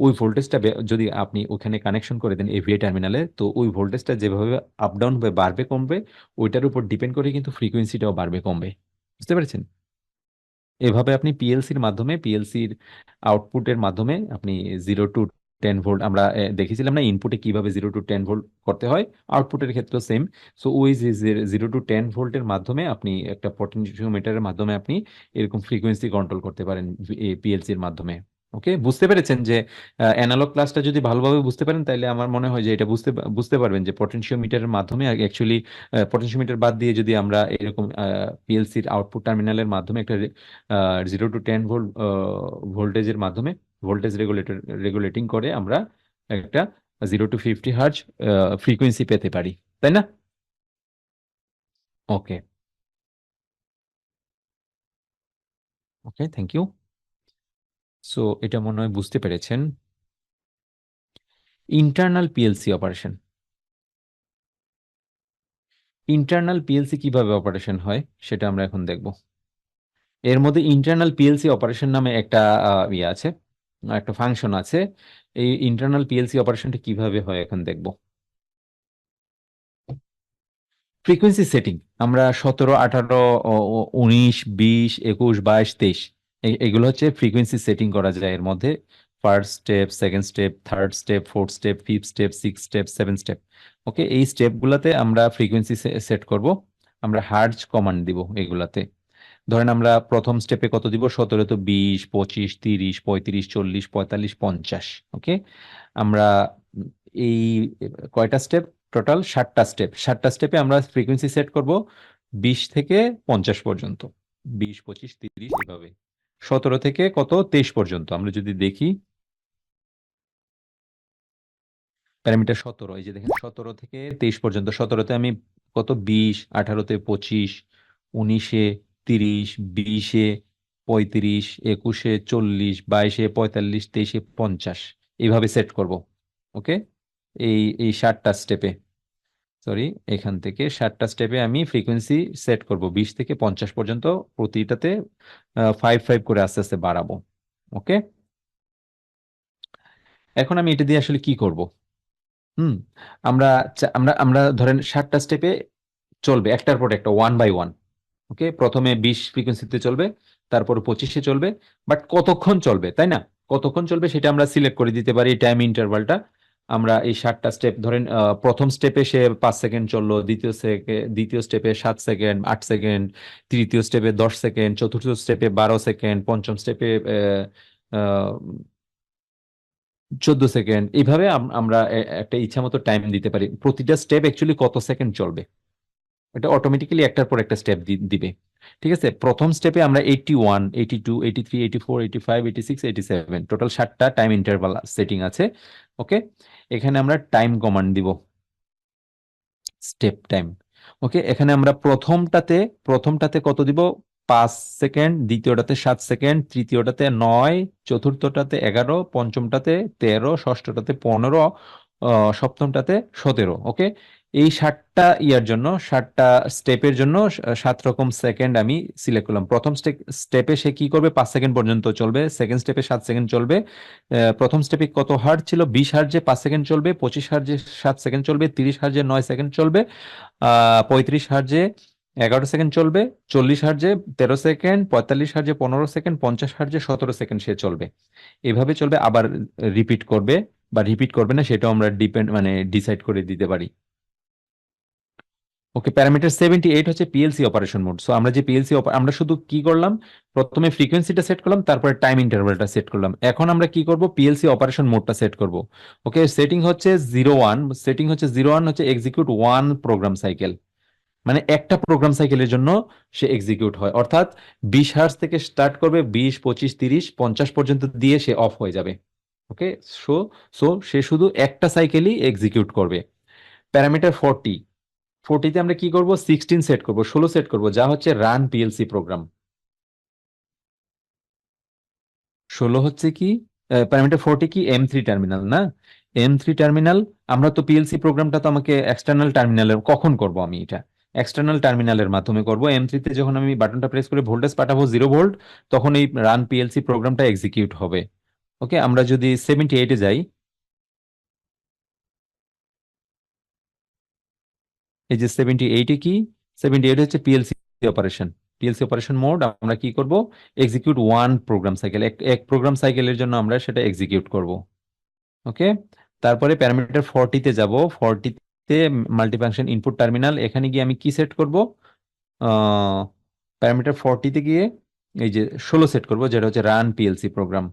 A: ওই ভোল্টেজটা যদি আপনি ওখানে কানেকশন করে দেন এভিআই টার্মিনালে, তো ওই ভোল্টেজটা যেভাবে আপ ডাউন হবে, বাড়বে কমবে, ওইটার উপর ডিপেন্ড করে কিন্তু ফ্রিকোয়েন্সিটাও বাড়বে কমবে। বুঝতে পেরেছেন? এভাবে আপনি পিএলসির মাধ্যমে, পিএলসির আউটপুটের মাধ্যমে আপনি 0 to 10 ভোল্ট, আমরা দেখেছিলাম না ইনপুটে কিভাবে 0 to 10 ভোল্ট করতে হয়, আউটপুটের ক্ষেত্রে সেম। সো ওই যে 0 to 10 ভোল্টের মাধ্যমে আপনি একটা পটেনশিওমিটারের মাধ্যমে আপনি এরকম ফ্রিকোয়েন্সি কন্ট্রোল করতে পারেন পিএলসির মাধ্যমে। ওকে, বুঝতে পেরেছেন যে অ্যানালগ ক্লাসটা যদি ভালোভাবে বুঝতে পারেন, তাহলে আমার মনে হয় যে এটা বুঝতে বুঝতে পারবেন যে পটেনশিওমিটারের মাধ্যমে অ্যাকচুয়ালি, পটেনশিওমিটার বাদ দিয়ে যদি আমরা এরকম পিএলসির আউটপুট টার্মিনালের মাধ্যমে একটা 0 to 10 ভোল্ট ভোল্টেজের মাধ্যমে ভোল্টেজ রেগুলেটিং করে আমরা একটা 0 to 50 হার্জ ফ্রিকোয়েন্সি পেতে পারি, তাই না? ওকে, ওকে, থ্যাংক ইউ। সো এটা মনে হয় বুঝতে পেরেছেন। Internal PLC operation, internal PLC কিভাবে অপারেশন হয় সেটা আমরা এখন দেখব। এর মধ্যে ইন্টারনাল পিএলসি অপারেশন নামে একটা ইয়ে আছে, একটা ফাংশন আছে। এই ইন্টারনাল পিএলসি অপারেশনটা কিভাবে হয় এখন দেখব। ফ্রিকোয়েন্সি সেটিং, আমরা 17, 18, 19, 20, 21, 22, 23 এগুলো হচ্ছে ফ্রিকোয়েন্সি সেটিং করা যায় এর মধ্যে। First step, second step, third step, fourth step, fifth step, six step, seven step. Okay, এই স্টেপগুলোতে আমরা ফ্রিকোয়েন্সি সেট করব। আমরা হার্জ কমান্ড দিব এগুলাতে। ধরেন আমরা প্রথম স্টেপে কত দিব, 17 তো 20, 25, 30, 35, 40, 45, 50। ওকে, আমরা এই কয়টা স্টেপ, টোটাল 7টা স্টেপ, 7টা স্টেপে আমরা ফ্রিকোয়েন্সি সেট করব 20 থেকে 50 পর্যন্ত, 20, 25, 30 এভাবে। 17 থেকে কত, 23 পর্যন্ত আমরা যদি দেখি, প্যারামিটার 17, এই যে দেখেন 17 থেকে 23 পর্যন্ত। 17তে আমি কত, 20, 18তে 25, 19-এ 30, 20-এ 35, 21-এ 40, 22-এ 45, 23-এ 50, এইভাবে সেট করব। ওকে, এই এই 7টা স্টেপে, সরি, এখান থেকে 7টা স্টেপে আমি ফ্রিকোয়েন্সি সেট করব 20 থেকে 50 পর্যন্ত, প্রতিটাতে 5 5 করে আস্তে আস্তে বাড়াবো। ওকে, এখন আমি এটা দিয়ে আসলে কি করব? হুম, আমরা আমরা আমরা ধরেন 7টা স্টেপে চলবে একটার পর একটা, 1 by 1। ওকে, প্রথমে 20 ফ্রিকোয়েন্সিতে চলবে, তারপর 25-এ চলবে, বাট কতক্ষণ চলবে, তাই না? কতক্ষণ চলবে সেটা আমরা সিলেক্ট করে দিতে পারি টাইম ইন্টারভালটা। আমরা এই 7টা স্টেপ ধরেন, প্রথম স্টেপে সে 5 সেকেন্ড চললো, দ্বিতীয় স্টেপে 7 সেকেন্ড, 8 সেকেন্ড, তৃতীয় স্টেপে 10 সেকেন্ড, চতুর্থ স্টেপে 12 সেকেন্ড, পঞ্চম স্টেপে 14 সেকেন্ড। এইভাবে আমরা একটা ইচ্ছা মতো টাইম দিতে পারি। প্রতিটা স্টেপ অ্যাকচুয়ালি কত সেকেন্ড চলবে এটা অটোমেটিক্যালি একটার পর একটা স্টেপ দিবে। ঠিক আছে, প্রথম স্টেপে আমরা 81, 82, 83, 84, 85, 86, 87 টোটাল 7টা টাইম ইন্টারভাল সেটিং আছে। ওকে, এখানে আমরা টাইম কমান্ড দিব, স্টেপ টাইম। ওকে, এখানে আমরা প্রথমটাতে কত দিব? 5 সেকেন্ড, দ্বিতীয়টাতে 7 সেকেন্ড, তৃতীয়টাতে 9, চতুর্থটাতে 11, পঞ্চমটাতে 13, ষষ্ঠটাতে 15, সপ্তমটাতে 17। ওকে, এই 7টা স্টেপের জন্য 7 রকম সেকেন্ড আমি সিলেক্ট করলাম। প্রথম স্টেপে সে কি করবে? 5 সেকেন্ড পর্যন্ত চলবে। সেকেন্ড স্টেপে 7 সেকেন্ড চলবে। প্রথম স্টেপে কত হার্জ ছিল? 20 হার্জে 5 সেকেন্ড চলবে, 25 হার্জে 7 সেকেন্ড চলবে, 30 হার্জে 9 সেকেন্ড চলবে, 35 হার্জে 11 সেকেন্ড চলবে, 40 হার্জে 13 সেকেন্ড, 45 হার্জে 15 সেকেন্ড, 50 হার্জে 17 সেকেন্ড সে চলবে। এভাবে চলবে, আবার রিপিট করবে বা রিপিট করবে না সেটাও আমরা ডিসাইড করে দিতে পারি। ওকে, প্যারামিটার 78 হচ্ছে পিএলসি অপারেশন মোড। সো আমরা যে আমরা শুধু কি করলাম? প্রথমে ফ্রিকোয়েন্সিটা সেট করলাম, তারপরে টাইম ইন্টারভালটা সেট করলাম। এখন আমরা কি করব? পিএলসি অপারেশন মোডটা সেট করব। ওকে, সেটিং হচ্ছে 01 হচ্ছে এক্সিকিউট ওয়ান প্রোগ্রাম সাইকেল। মানে একটা প্রোগ্রাম সাইকেলের জন্য সে এক্সিকিউট হয়, অর্থাৎ 20 হার্জ থেকে স্টার্ট করবে, 20, 25, 30, 50 পর্যন্ত দিয়ে সে অফ হয়ে যাবে। ওকে, সো সো সে শুধু একটা সাইকেলই এক্সিকিউট করবে। প্যারামিটার 40তে আমরা কি করব? 16 সেট করব, যা হচ্ছে রান পিএলসি প্রোগ্রাম। 16 হচ্ছে কি? প্যারামিটার 40 কি? M3 টার্মিনাল না? M3 terminal. আমরা তো পিএলসি প্রোগ্রামটা তো আমাকে এক্সটার্নাল টার্মিনালের কখন করব? আমি এটা এক্সটার্নাল টার্মিনালের মাধ্যমে করব। M3-তে যখন আমি বাটনটা প্রেস করে ভোল্টেজ পাঠাবো 0 ভোল্ট, তখন এই রান পিএলসি প্রোগ্রামটা এক্সিকিউট হবে। ওকে, আমরা যদি 78-এ যাই, এই যে 78-এ কি? 78 হচ্ছে পিএলসি অপারেশন মোড। আমরা কি করব? এক্সিকিউট ওয়ান প্রোগ্রাম সাইকেল, এক প্রোগ্রাম সাইকেলের জন্য আমরা সেটা এক্সিকিউট করব। ওকে, তারপরে প্যারামিটার 40-তে যাব। 40-তে মাল্টিফাংশন ইনপুট টার্মিনাল, এখানে গিয়ে আমি কি সেট করব? প্যারামিটার 40-তে গিয়ে এই যে 16 সেট করব, যেটা হচ্ছে রান পিএলসি প্রোগ্রাম।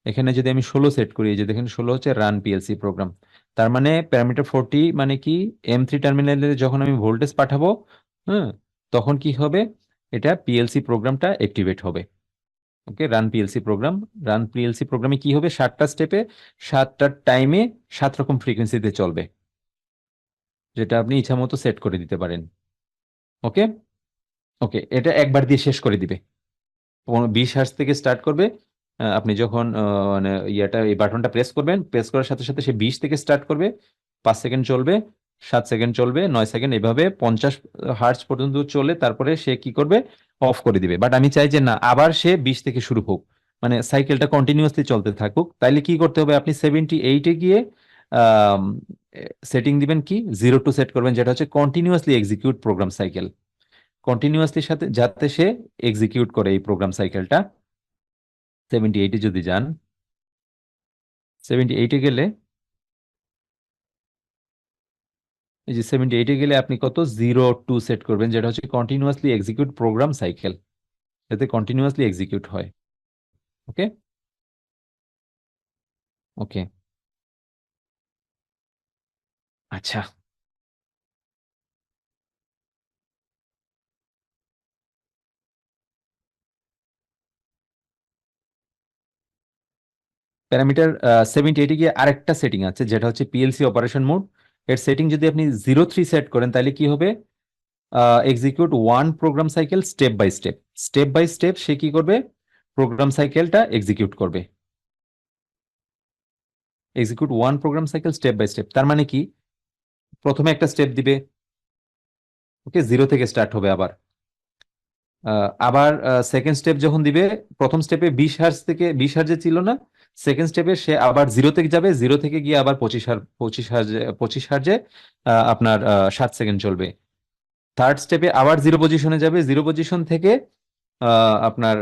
A: এখানে যদি আমি 16 সেট করি, এই যে দেখেন 16 হচ্ছে রান পিএলসি প্রোগ্রাম। তার মানে প্যারামিটার 40 মানে কি? M3 টার্মিনালে যখন আমি ভোল্টেজ পাঠাবো, হ্যাঁ, তখন কি হবে? এটা পিএলসি প্রোগ্রামটা অ্যাক্টিভেট হবে। ওকে, রান পিএলসি প্রোগ্রামে কি হবে? 7টা স্টেপে 7টা টাইমে 7 রকম ফ্রিকোয়েন্সিতে চলবে, যেটা আপনি ইচ্ছা মতো সেট করে দিতে পারেন। ওকে, ওকে, এটা একবার দিয়ে শেষ করে দিবে। 20 হার্জ থেকে স্টার্ট করবে। আপনি যখন মানে এই বাটনটা প্রেস করবেন, প্রেস করার সাথে সাথে সে 20 থেকে স্টার্ট করবে, 5 সেকেন্ড চলবে, 7 সেকেন্ড চলবে, 9 সেকেন্ড, এভাবে 50 হার্জ পর্যন্ত চলে, তারপরে সে কি করবে? অফ করে দিবে। বাট আমি চাই যে না, আবার সে 20 থেকে শুরু হোক, মানে সাইকেলটা কন্টিনিউয়াসলি চলতে থাকুক। তাইলে কি করতে হবে? আপনি 78-এ গিয়ে সেটিং দিবেন কি? 02 সেট করবেন, যেটা হচ্ছে continuously execute program cycle. Continuously সাথে যাতে সে এক্সিকিউট করে এই প্রোগ্রাম সাইকেলটা। 78-এ যদি যান, 78-এ গেলে, এই যে 78-এ গেলে আপনি কত? 02 সেট করবেন, যেটা হচ্ছে কন্টিনিউয়াসলি এক্সিকিউট প্রোগ্রাম সাইকেল, যাতে কন্টিনিউয়াসলি এক্সিকিউট হয়। ওকে, ওকে, আচ্ছা। প্যারামিটার 78-এ গিয়ে আরেকটা সেটিং আছে, যেটা হচ্ছে পিএলসি অপারেশন মোড। এর সেটিং যদি আপনি 03 সেট করেন, তাহলে কি হবে? Execute one program cycle step by step. Step by step সে কি করবে? প্রোগ্রাম সাইকেলটা এক্সিকিউট করবে। Execute one program cycle step by step, তার মানে কি? প্রথমে একটা স্টেপ দিবে, ওকে, 0 থেকে স্টার্ট হবে। আবার সেকেন্ড স্টেপ যখন দিবে, প্রথম স্টেপে 20 হার্জ ছিল না? সেকেন্ড স্টেপে সে আবার 0 থেকে যাবে, 0 থেকে গিয়ে আবার 25 হার্জে আপনার 7 সেকেন্ড চলবে। থার্ড স্টেপে আবার 0 পজিশনে যাবে, 0 পজিশন থেকে আপনার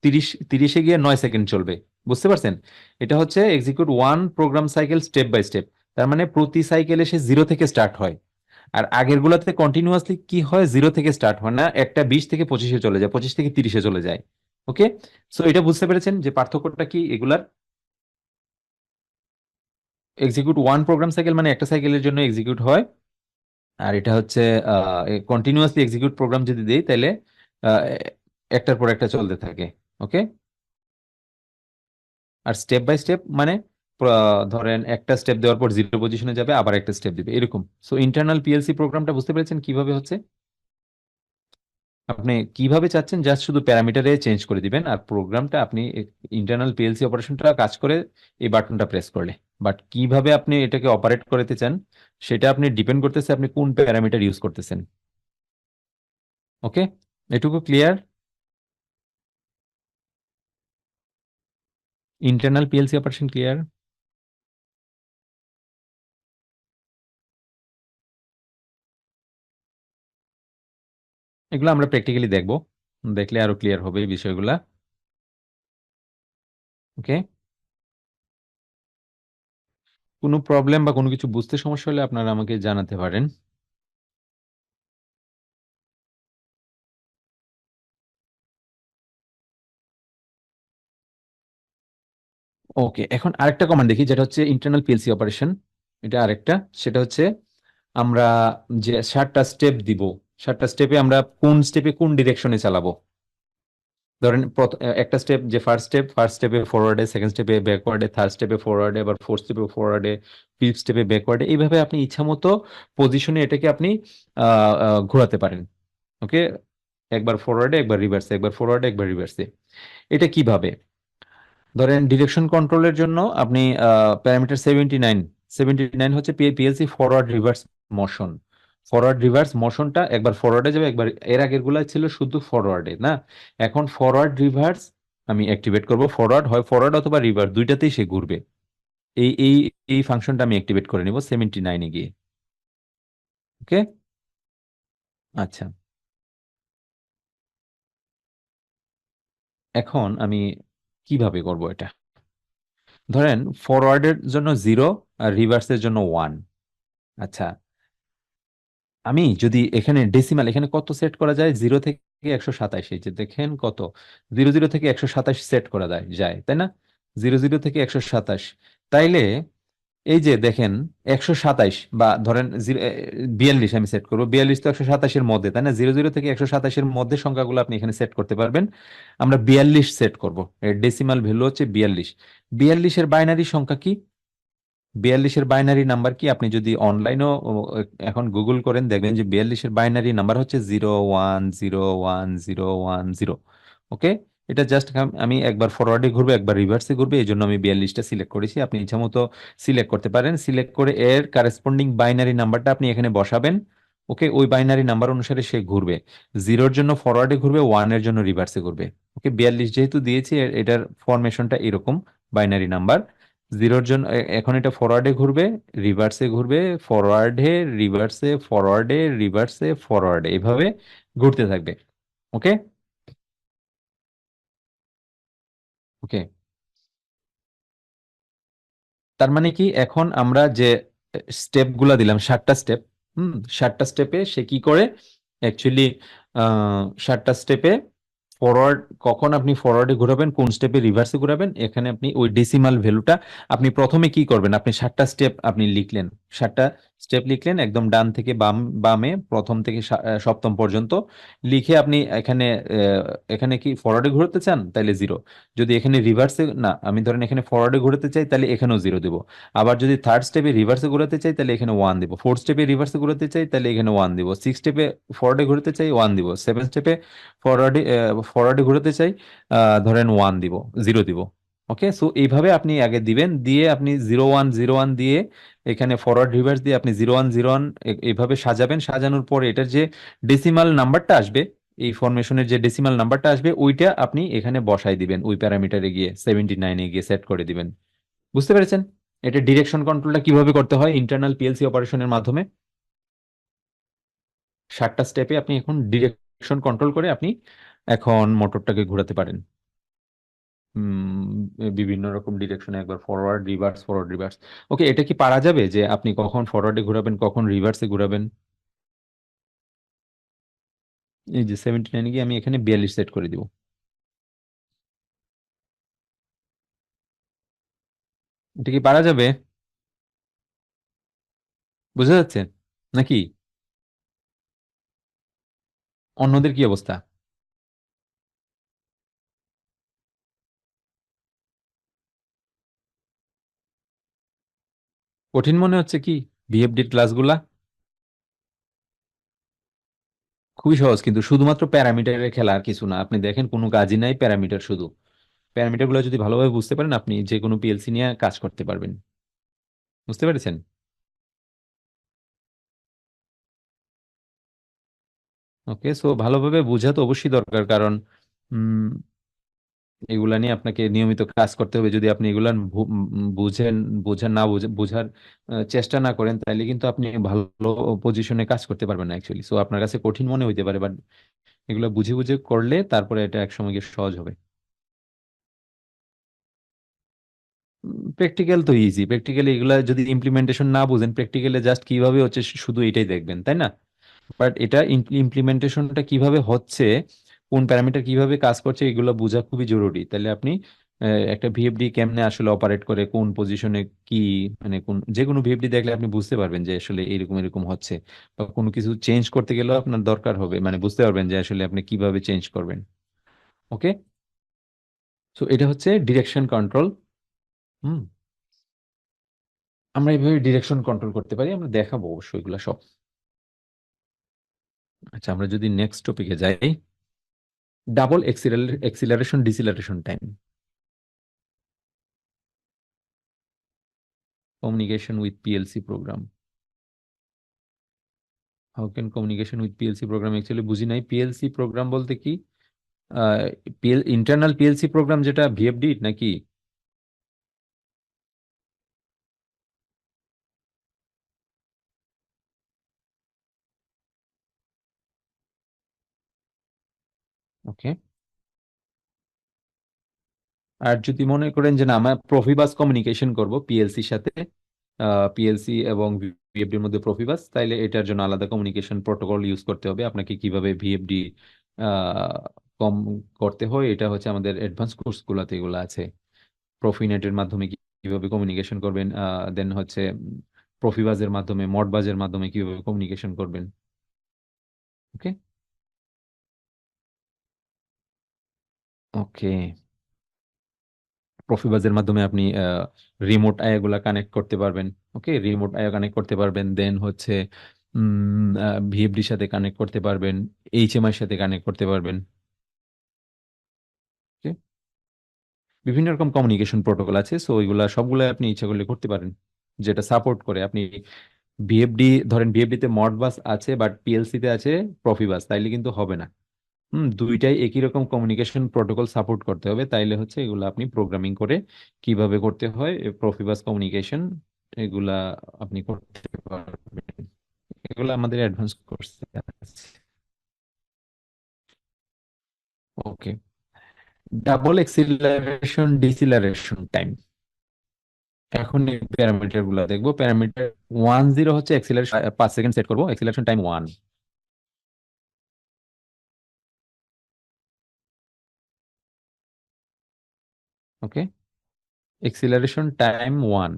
A: 30-এ গিয়ে 9 সেকেন্ড চলবে। বুঝতে পারছেন? এটা হচ্ছে execute one program cycle step by step. তার মানে প্রতি সাইকেলে সে 0 থেকে স্টার্ট হয়। আর আগের গুলাতে কন্টিনিউয়াসলি কি হয়, 0 থেকে স্টার্ট হয় না, একটা 20 থেকে 25-এ চলে যায়, 25 থেকে 30-এ চলে যায়। ওকে, সো এটা বুঝতে পেরেছেন যে পার্থক্যটা কি এগুলার? এক্সিকিউট ওয়ান প্রোগ্রাম সাইকেল মানে একটা সাইকেলের জন্য এক্সিকিউট হয়, আর এটা হচ্ছে কন্টিনিউয়াসলি এক্সিকিউট প্রোগ্রাম যদি দেই তাহলে আহ, একটার পর একটা চলতে থাকে। ওকে, আর স্টেপ বাই স্টেপ মানে ধরেন একটা স্টেপ দেওয়ার পর 0 পজিশনে যাবে, আবার একটা স্টেপ দিবে, এরকম। সো ইন্টারনাল পিএলসি প্রোগ্রামটা বুঝতে পেরেছেন কিভাবে হচ্ছে? আপনি কিভাবে চাচ্ছেন জাস্ট শুধু প্যারামিটারে চেঞ্জ করে দিবেন, আর প্রোগ্রামটা আপনি ইন্টারনাল পিএলসি অপারেশনটা কাজ করে এই বাটনটা প্রেস করলে। বাট কিভাবে আপনি এটাকে অপারেট করতে চান সেটা আপনি ডিপেন্ড করতেছে আপনি কোন প্যারামিটার ইউজ করতেছেন। ওকে, এটুকু clear? Internal PLC operation clear? এগুলো আমরা প্র্যাকটিক্যালি দেখবো, দেখলে আরো ক্লিয়ার হবে এই বিষয়গুলা। ওকে, কোনো প্রবলেম বা কোনো কিছু বুঝতে সমস্যা হলে আপনারা আমাকে জানাতে পারেন। ওকে, এখন আরেকটা কমান্ড দেখি যেটা হচ্ছে ইন্টারনাল পিএলসি অপারেশন। এটা আরেকটা, সেটা হচ্ছে আমরা যে 7টা স্টেপ দিব, 7টা স্টেপে আমরা কোন স্টেপে কোন ডিরেকশনে চালাবো। ধরেন একটা স্টেপ, যে ফার্স্ট স্টেপে ফরওয়ার্ডে, সেকেন্ড স্টেপে ব্যাকওয়ার্ডে, থার্ড স্টেপে ফরওয়ার্ডে, আবার ফোর্থ স্টেপে ফরওয়ার্ডে, ফিফথ স্টেপে ব্যাকওয়ার্ডে, এইভাবে আপনি ইচ্ছা মতো পজিশনে এটাকে আপনি ঘোরাতে পারেন। ওকে, একবার ফরওয়ার্ডে, একবার রিভার্সে, একবার ফরওয়ার্ডে, একবার রিভার্সে। এটা কিভাবে? ধরেন ডিরেকশন কন্ট্রোলের জন্য আপনি প্যারামিটার 79, 79 হচ্ছে PLC forward reverse motion. Forward reverse মোশনটা একবার ফরওয়ার্ডে যাবে, একবার, এর আগের গুলা ছিল শুধু ফরওয়ার্ডে না, এখন ফরওয়ার্ড রিভার্স আমি অ্যাক্টিভেট করব। ফরওয়ার্ড হয় ফরওয়ার্ড অথবা রিভার্স, দুইটাতেই সে ঘুরবে। এই এই এই ফাংশনটা আমি অ্যাক্টিভেট করে নিব 79-এ গিয়ে। ওকে, আচ্ছা, এখন আমি কিভাবে করব এটা? ধরেন ফরওয়ার্ডের জন্য 0 আর রিভার্সের জন্য 1। আচ্ছা, আমি যদি এখানে ডেসিমাল, এখানে কত সেট করা যায়, 0 থেকে 127, এই যে দেখেন কত, 00 থেকে 127 সেট করা যায় যায়, তাই না? 00 থেকে 127, তাইলে এই যে দেখেন 127 বা ধরেন 42 আমি সেট করবো, 42 তো 127-এর মধ্যে, তাই না? 00 থেকে 127-এর মধ্যে সংখ্যাগুলো আপনি এখানে সেট করতে পারবেন। আমরা 42 সেট করব, এর ডেসিমাল ভ্যালু হচ্ছে 42। 42-এর বাইনারি সংখ্যা কি? 42-এর বাইনারি নাম্বার কি? আপনি যদি অনলাইনেও এখন গুগল করেন দেখবেন যে 42-এর বাইনারি নাম্বার হচ্ছে 01010110। ওকে, এটা জাস্ট আমি একবার ফরওয়ার্ডে ঘুরবে, একবার রিভার্সে ঘুরবে, এই জন্য আমি 42টা সিলেক্ট করেছি। আপনি ইচ্ছা মতো সিলেক্ট করতে পারেন, সিলেক্ট করে এর কারেসপন্ডিং বাইনারি নাম্বারটা আপনি এখানে বসাবেন। ওকে, ওই বাইনারি নাম্বার অনুসারে সে ঘুরবে, 0-এর জন্য ফরওয়ার্ডে ঘুরবে, 1-এর জন্য রিভার্সে ঘুরবে। ওকে, 42 যেহেতু দিয়েছি এটার ফরমেশনটা এরকম, বাইনারি নাম্বার। 0-এর জন্য এখন এটা ফরওয়ার্ডে ঘুরবে, রিভার্সে ঘুরবে, ফরওয়ার্ডে, রিভার্সে, ফরওয়ার্ডে, রিভার্সে, ফরওয়ার্ডে, এভাবে ঘুরতে থাকবে। ওকে, ওকে, তার মানে কি এখন আমরা যে স্টেপ গুলা দিলাম, 7টা স্টেপ, 7টা স্টেপে সে কি করে অ্যাকচুয়ালি, 7টা স্টেপে ফরওয়ার্ড, কখন আপনি ফরওয়ার্ডে ঘোরাবেন, কোন স্টেপে রিভার্সে ঘোরাবেন, এখানে আপনি ওই ডেসিমাল ভ্যালুটা আপনি প্রথমে কি করবেন, আপনি 7টা স্টেপ আপনি লিখলেন, 7টা স্টেপ লিখলেন একদম ডান থেকে বামে, প্রথম থেকে সপ্তম পর্যন্ত লিখে আপনি এখানে এখানে কি ফরওয়ার্ডে ঘোরাতে চান তাহলে 0, যদি এখানে রিভার্সে না, আমি ধরেন এখানে ফরওয়ার্ডে ঘোরাতে চাই তাহলে এখানেও 0 দেবো। আবার যদি থার্ড স্টেপে রিভার্সে ঘোরাতে চাই তাহলে এখানে 1 দিব, ফোর্থ স্টেপে রিভার্সে ঘোরাতে চাই তাহলে এখানে 1 দিব, সিক্স স্টেপে ফরওয়ার্ডে ঘোরাতে চাই 1 দিব, সেভেন স্টেপে ফরওয়ার্ডে ফরওয়ার্ডে ঘোরাতে চাই ধরেন 1 দিব, 0 দিব। ওকে, সো এইভাবে আপনি আগে দিবেন, দিয়ে আপনি 0101 দিয়ে এখানে ফরওয়ার্ড রিভার্স দিয়ে আপনি 0101 এইভাবে সাজাবেন। সাজানোর পরে এটার যে ডেসিমাল নাম্বারটা আসবে, এই ফরমেশনের যে ডেসিমাল নাম্বারটা আসবে ওইটা আপনি এখানে বসাই দিবেন, ওই প্যারামিটারে গিয়ে 79-এ গিয়ে সেট করে দিবেন। বুঝতে পেরেছেন এটা ডিরেকশন কন্ট্রোলটা কিভাবে করতে হয় ইন্টারনাল পিএলসি অপারেশনের মাধ্যমে? 7টা স্টেপে আপনি এখন ডিরেকশন কন্ট্রোল করে আপনি এখন মোটরটাকে ঘোরাতে পারেন। বিভিন্ন রকম ডিরেকশনে একবার ফরওয়ার্ড রিভার্স। ওকে, এটা কি পারা যাবে যে আপনি কখন ফরওয়ার্ডে ঘোরাবেন কখন রিভার্সে ঘোরাবেন? এই যে 79 গিয়ে আমি এখানে 42 সেট করে দিব। এটা কি পারা যাবে? বুঝা যাচ্ছে নাকি? অন্যদের কি অবস্থা? কঠিন মনে হচ্ছে কি ভিএফডির ক্লাসগুলা? খুবই সহজ, কিন্তু শুধুমাত্র প্যারামিটারের খেলা, আর কিছু না। আপনি দেখেন কোনো কাজই নাই, প্যারামিটার শুধু। প্যারামিটার গুলো যদি ভালোভাবে বুঝতে পারেন আপনি যে কোনো পিএলসি নিয়ে কাজ করতে পারবেন। বুঝতে পেরেছেন? ওকে, সো ভালোভাবে বোঝা তো অবশ্যই দরকার, কারণ উম, এগুলা নিয়ে আপনাকে নিয়মিত কাজ করতে হবে। যদি আপনি এগুলা বুঝেন, বোঝার চেষ্টা না করেন, তাহলে কিন্তু আপনি ভালো পজিশনে কাজ করতে পারবেন না অ্যাকচুয়ালি। সো আপনার কাছে কঠিন মনে হইতে পারে, বাট এগুলা বুঝে বুঝে করলে তারপরে এটা একসময় গিয়ে সহজ হবে। প্র্যাকটিক্যাল তো ইজি, প্র্যাকটিক্যালি এগুলা যদি ইমপ্লিমেন্টেশন না বুঝেন, প্র্যাকটিক্যালি জাস্ট কিভাবে হচ্ছে শুধু এটাই দেখবেন, তাই না? বাট এটা ইমপ্লিমেন্টেশনটা কিভাবে হচ্ছে, কোন প্যারামিটার কিভাবে কাজ করছে, এগুলো বোঝা খুবই জরুরি। তাহলে আপনি একটা ভিএফডি কেমনে আসলে অপারেট করে, কোন পজিশনে কি, মানে কোন যে কোনো ভিএফডি দেখলে আপনি বুঝতে পারবেন যে আসলে এরকম এরকম হচ্ছে। বা কোনো কিছু চেঞ্জ করতে গেলেও আপনার দরকার হবে, মানে বুঝতে পারবেন যে আসলে আপনি কিভাবে চেঞ্জ করবেন। ওকে, সো এটা হচ্ছে ডিরেকশন কন্ট্রোল। হুম, আমরা এইভাবে ডিরেকশন কন্ট্রোল করতে পারি, আমরা দেখাবো অবশ্যই এগুলো সব। আচ্ছা, আমরা যদি নেক্সট টপিকে যাই, double acceleration deceleration time, communication with PLC program. How can communication with PLC program, actually বুঝি নাই পিএলসি প্রোগ্রাম বলতে কি। ইন্টারনাল পিএলসি প্রোগ্রাম যেটা ভিএফডি নাকি? ওকে, আর যদি মনে করেন যে না, আমরা প্রফিবাস কমিউনিকেশন করব পিএলসির সাথে, পিএলসি এবং ভিএফডির মধ্যে প্রফিবাস, তাইলে এটার জন্য আলাদা কমিউনিকেশন প্রোটোকল ইউজ করতে হবে আপনাকে। কিভাবে ভিএফডি কম করতে হয়, এটা হচ্ছে আমাদের অ্যাডভান্স কোর্সগুলোতে এগুলো আছে। প্রফিনেটের মাধ্যমে কিভাবে কমিউনিকেশন করবেন, দেন হচ্ছে প্রফিবাজের মাধ্যমে, মডবাজের মাধ্যমে কিভাবে কমিউনিকেশন করবেন। ওকে, ওকে, প্রফিবাজের মাধ্যমে আপনি রিমোট আয়াগুলা কানেক্ট করতে পারবেন। ওকে, রিমোট আয়া কানেক্ট করতে পারবেন, দেন হচ্ছে ভিএফডির সাথে কানেক্ট করতে পারবেন, এইচএমআই এর সাথে কানেক্ট করতে পারবেন। ওকে, বিভিন্ন রকম কমিউনিকেশন প্রোটোকল আছে, সো ওইগুলা সবগুলো আপনি ইচ্ছা করলে করতে পারেন, যেটা সাপোর্ট করে। আপনি ভিএফডি ধরেন, ভিএফডি তে মডবাস আছে বাট পিএলসি তে আছে প্রফিবাস, তাইলে কিন্তু হবে না। দুইটাই একই রকম কমিউনিকেশন প্রোটোকল সাপোর্ট করতে হবে, তাইলে হচ্ছে এগুলো আপনি প্রোগ্রামিং করে কিভাবে করতে হয় প্রফিবাস কমিউনিকেশন, এগুলা আপনি করতে পারবেন। এগুলো আমাদের অ্যাডভান্স কোর্সে আছে। ওকে, ডাবল এক্সিলারেশন ডিসিলারেশন টাইম। এখন এই প্যারামিটার গুলো দেখবো। প্যারামিটার 10 হচ্ছে এক্সিলারেশন, 5 সেকেন্ড সেট করবো, এক্সিলারেশন টাইম 1। ওকে, এক্সিলারেশন টাইম 1।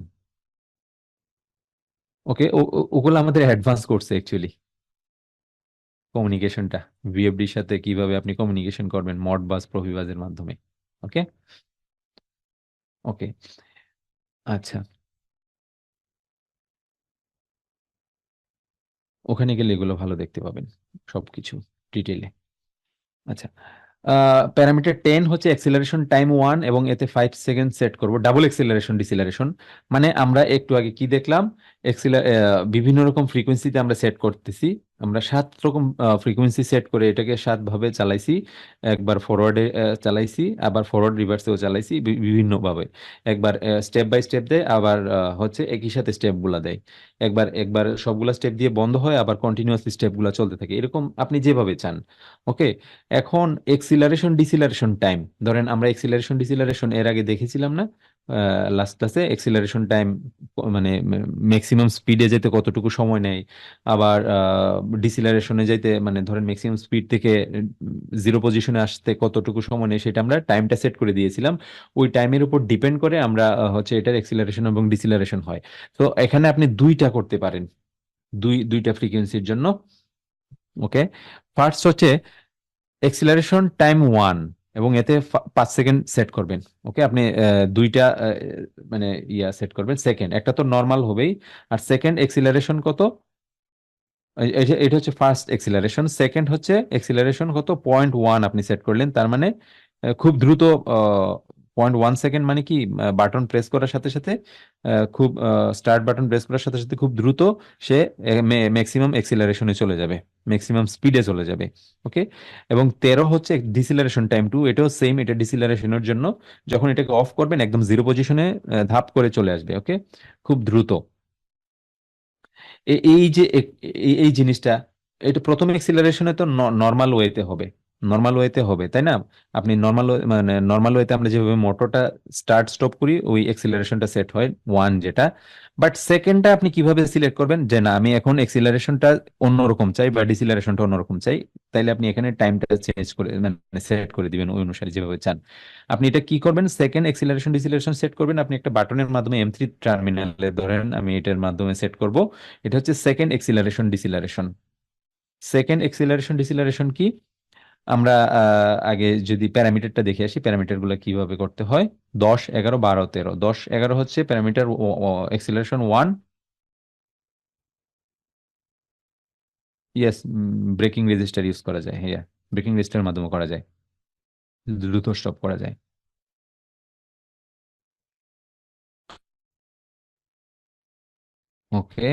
A: ওকে, ওগুলো আমাদের অ্যাডভান্স করছে অ্যাকচুয়ালি। কমিউনিকেশনটা ভিএফডির সাথে কিভাবে আপনি কমিউনিকেশন করবেন মডবাস প্রফিবাজের মাধ্যমে। ওকে, ওকে, আচ্ছা, ওখানে গেলে এগুলো ভালো দেখতে পাবেন সবকিছু ডিটেইলে। আচ্ছা, প্যারামিটার 10 হচ্ছে অ্যাক্সিলারেশন টাইম 1, এবং এতে 5 সেকেন্ড সেট করব ডাবল এক্সিলারেশন ডিসিলারেশন। মানে আমরা একটু আগে কি দেখলাম, বিভিন্ন রকম ফ্রিকোয়েন্সিতে আমরা সেট করতেছি, আমরা 7 রকম ফ্রিকোয়েন্সি সেট করে এটাকে 7 ভাবে চালাইছি। একবার ফরওয়ার্ডে চালাইছি, আবার ফরওয়ার্ড রিভার্সেও চালাইছি বিভিন্ন ভাবে। একবার স্টেপ বাই স্টেপ দেয়, আবার হচ্ছে একই সাথে স্টেপ গুলা দেয়। একবার একবার সবগুলা স্টেপ দিয়ে বন্ধ হয়, আবার কন্টিনিউয়াসলি স্টেপ গুলা চলতে থাকে, এরকম আপনি যেভাবে চান। ওকে। এখন এক্সিলারেশন ডিসিলারেশন টাইম, ধরেন আমরা এক্সিলারেশন ডিসিলারেশন এর আগে দেখেছিলাম না লাস্ট ক্লাসে? এক্সিলারেশন টাইম মানে ম্যাক্সিমাম স্পিডে যেতে কতটুকু সময় নেয়, আবার ডিসিলারেশনে যাইতে মানে ধরেন ম্যাক্সিমাম স্পিড থেকে জিরো পজিশনে আসতে কতটুকু সময় নেয়, সেটা আমরা টাইমটা সেট করে দিয়েছিলাম। ওই টাইমের উপর ডিপেন্ড করে আমরা হচ্ছে এটার এক্সিলারেশন এবং ডিসিলারেশন হয়। তো এখানে আপনি দুইটা করতে পারেন, দুইটা ফ্রিকোয়েন্সির জন্য। ওকে। ফার্স্ট হচ্ছে এক্সিলারেশন টাইম 1, এবং এতে 5 সেকেন্ড সেট করবেন। ওকে, আপনি দুইটা মানে সেট করবেন। সেকেন্ড একটা তো নর্মাল হবেই, আর সেকেন্ড এক্সিলারেশন কত, এটা হচ্ছে ফার্স্ট এক্সিলারেশন। সেকেন্ড হচ্ছে এক্সিলারেশন কত, 0.1 আপনি সেট করলেন। তার মানে খুব দ্রুত, 0.1 সেকেন্ড মানে কি, বাটন প্রেস করার সাথে সাথে খুব স্টার্ট বাটন প্রেস করার সাথে সাথে খুব দ্রুত সে ম্যাক্সিমাম এক্সিলারেশনে চলে যাবে, ম্যাক্সিমাম স্পিডে চলে যাবে। ওকে। এবং 13 হচ্ছে ডিসিলারেশন টাইম 2, এটাও সেম, এটা ডিসিলারেশনের জন্য। যখন এটাকে অফ করবেন একদম জিরো পজিশনে ধাপ করে চলে আসবে। ওকে, খুব দ্রুত। এই যে এই জিনিসটা, এটা প্রথম এক্সিলারেশনে তো নর্মাল ওয়েতে হবে, নর্মাল ওয়েতে হবে, তাই না? আপনি নর্মাল মানে নর্মাল ওয়েতে আমরা যেভাবে মোটরটা স্টার্ট স্টপ করি, ওই এক্সিলারেশনটা সেট হয় 1 যেটা। বাট সেকেন্ডটা আপনি কিভাবে সিলেক্ট করবেন যে না আমি এখন এক্সিলারেশনটা অন্যরকম চাই বা ডিসিলারেশনটা অন্যরকম চাই, তাইলে আপনি এখানে টাইমটা চেঞ্জ করে মানে সেট করে দিবেন ওই অনুসারে যেভাবে চান। আপনি এটা কি করবেন, সেকেন্ড এক্সিলারেশন ডিসিলারেশন সেট করবেন আপনি একটা বাটনের মাধ্যমে, M3 টার্মিনালে ধরেন আমি এটার মাধ্যমে সেট করব। এটা হচ্ছে সেকেন্ড এক্সিলারেশন ডিসিলারেশন। সেকেন্ড এক্সিলারেশন ডিসিলারেশন কি, আমরা আগে যদি প্যারামিটারটা দেখে আসি, প্যারামিটার গুলো কিভাবে করতে হয়। 10, 11, 12, 13। 10, 11 হচ্ছে parameter acceleration 1। Yes, breaking register use করা যায়, হ্যাঁ, ব্রেকিং রেজিস্টারের মাধ্যমে করা যায়, দ্রুত স্টপ করা যায়। ওকে।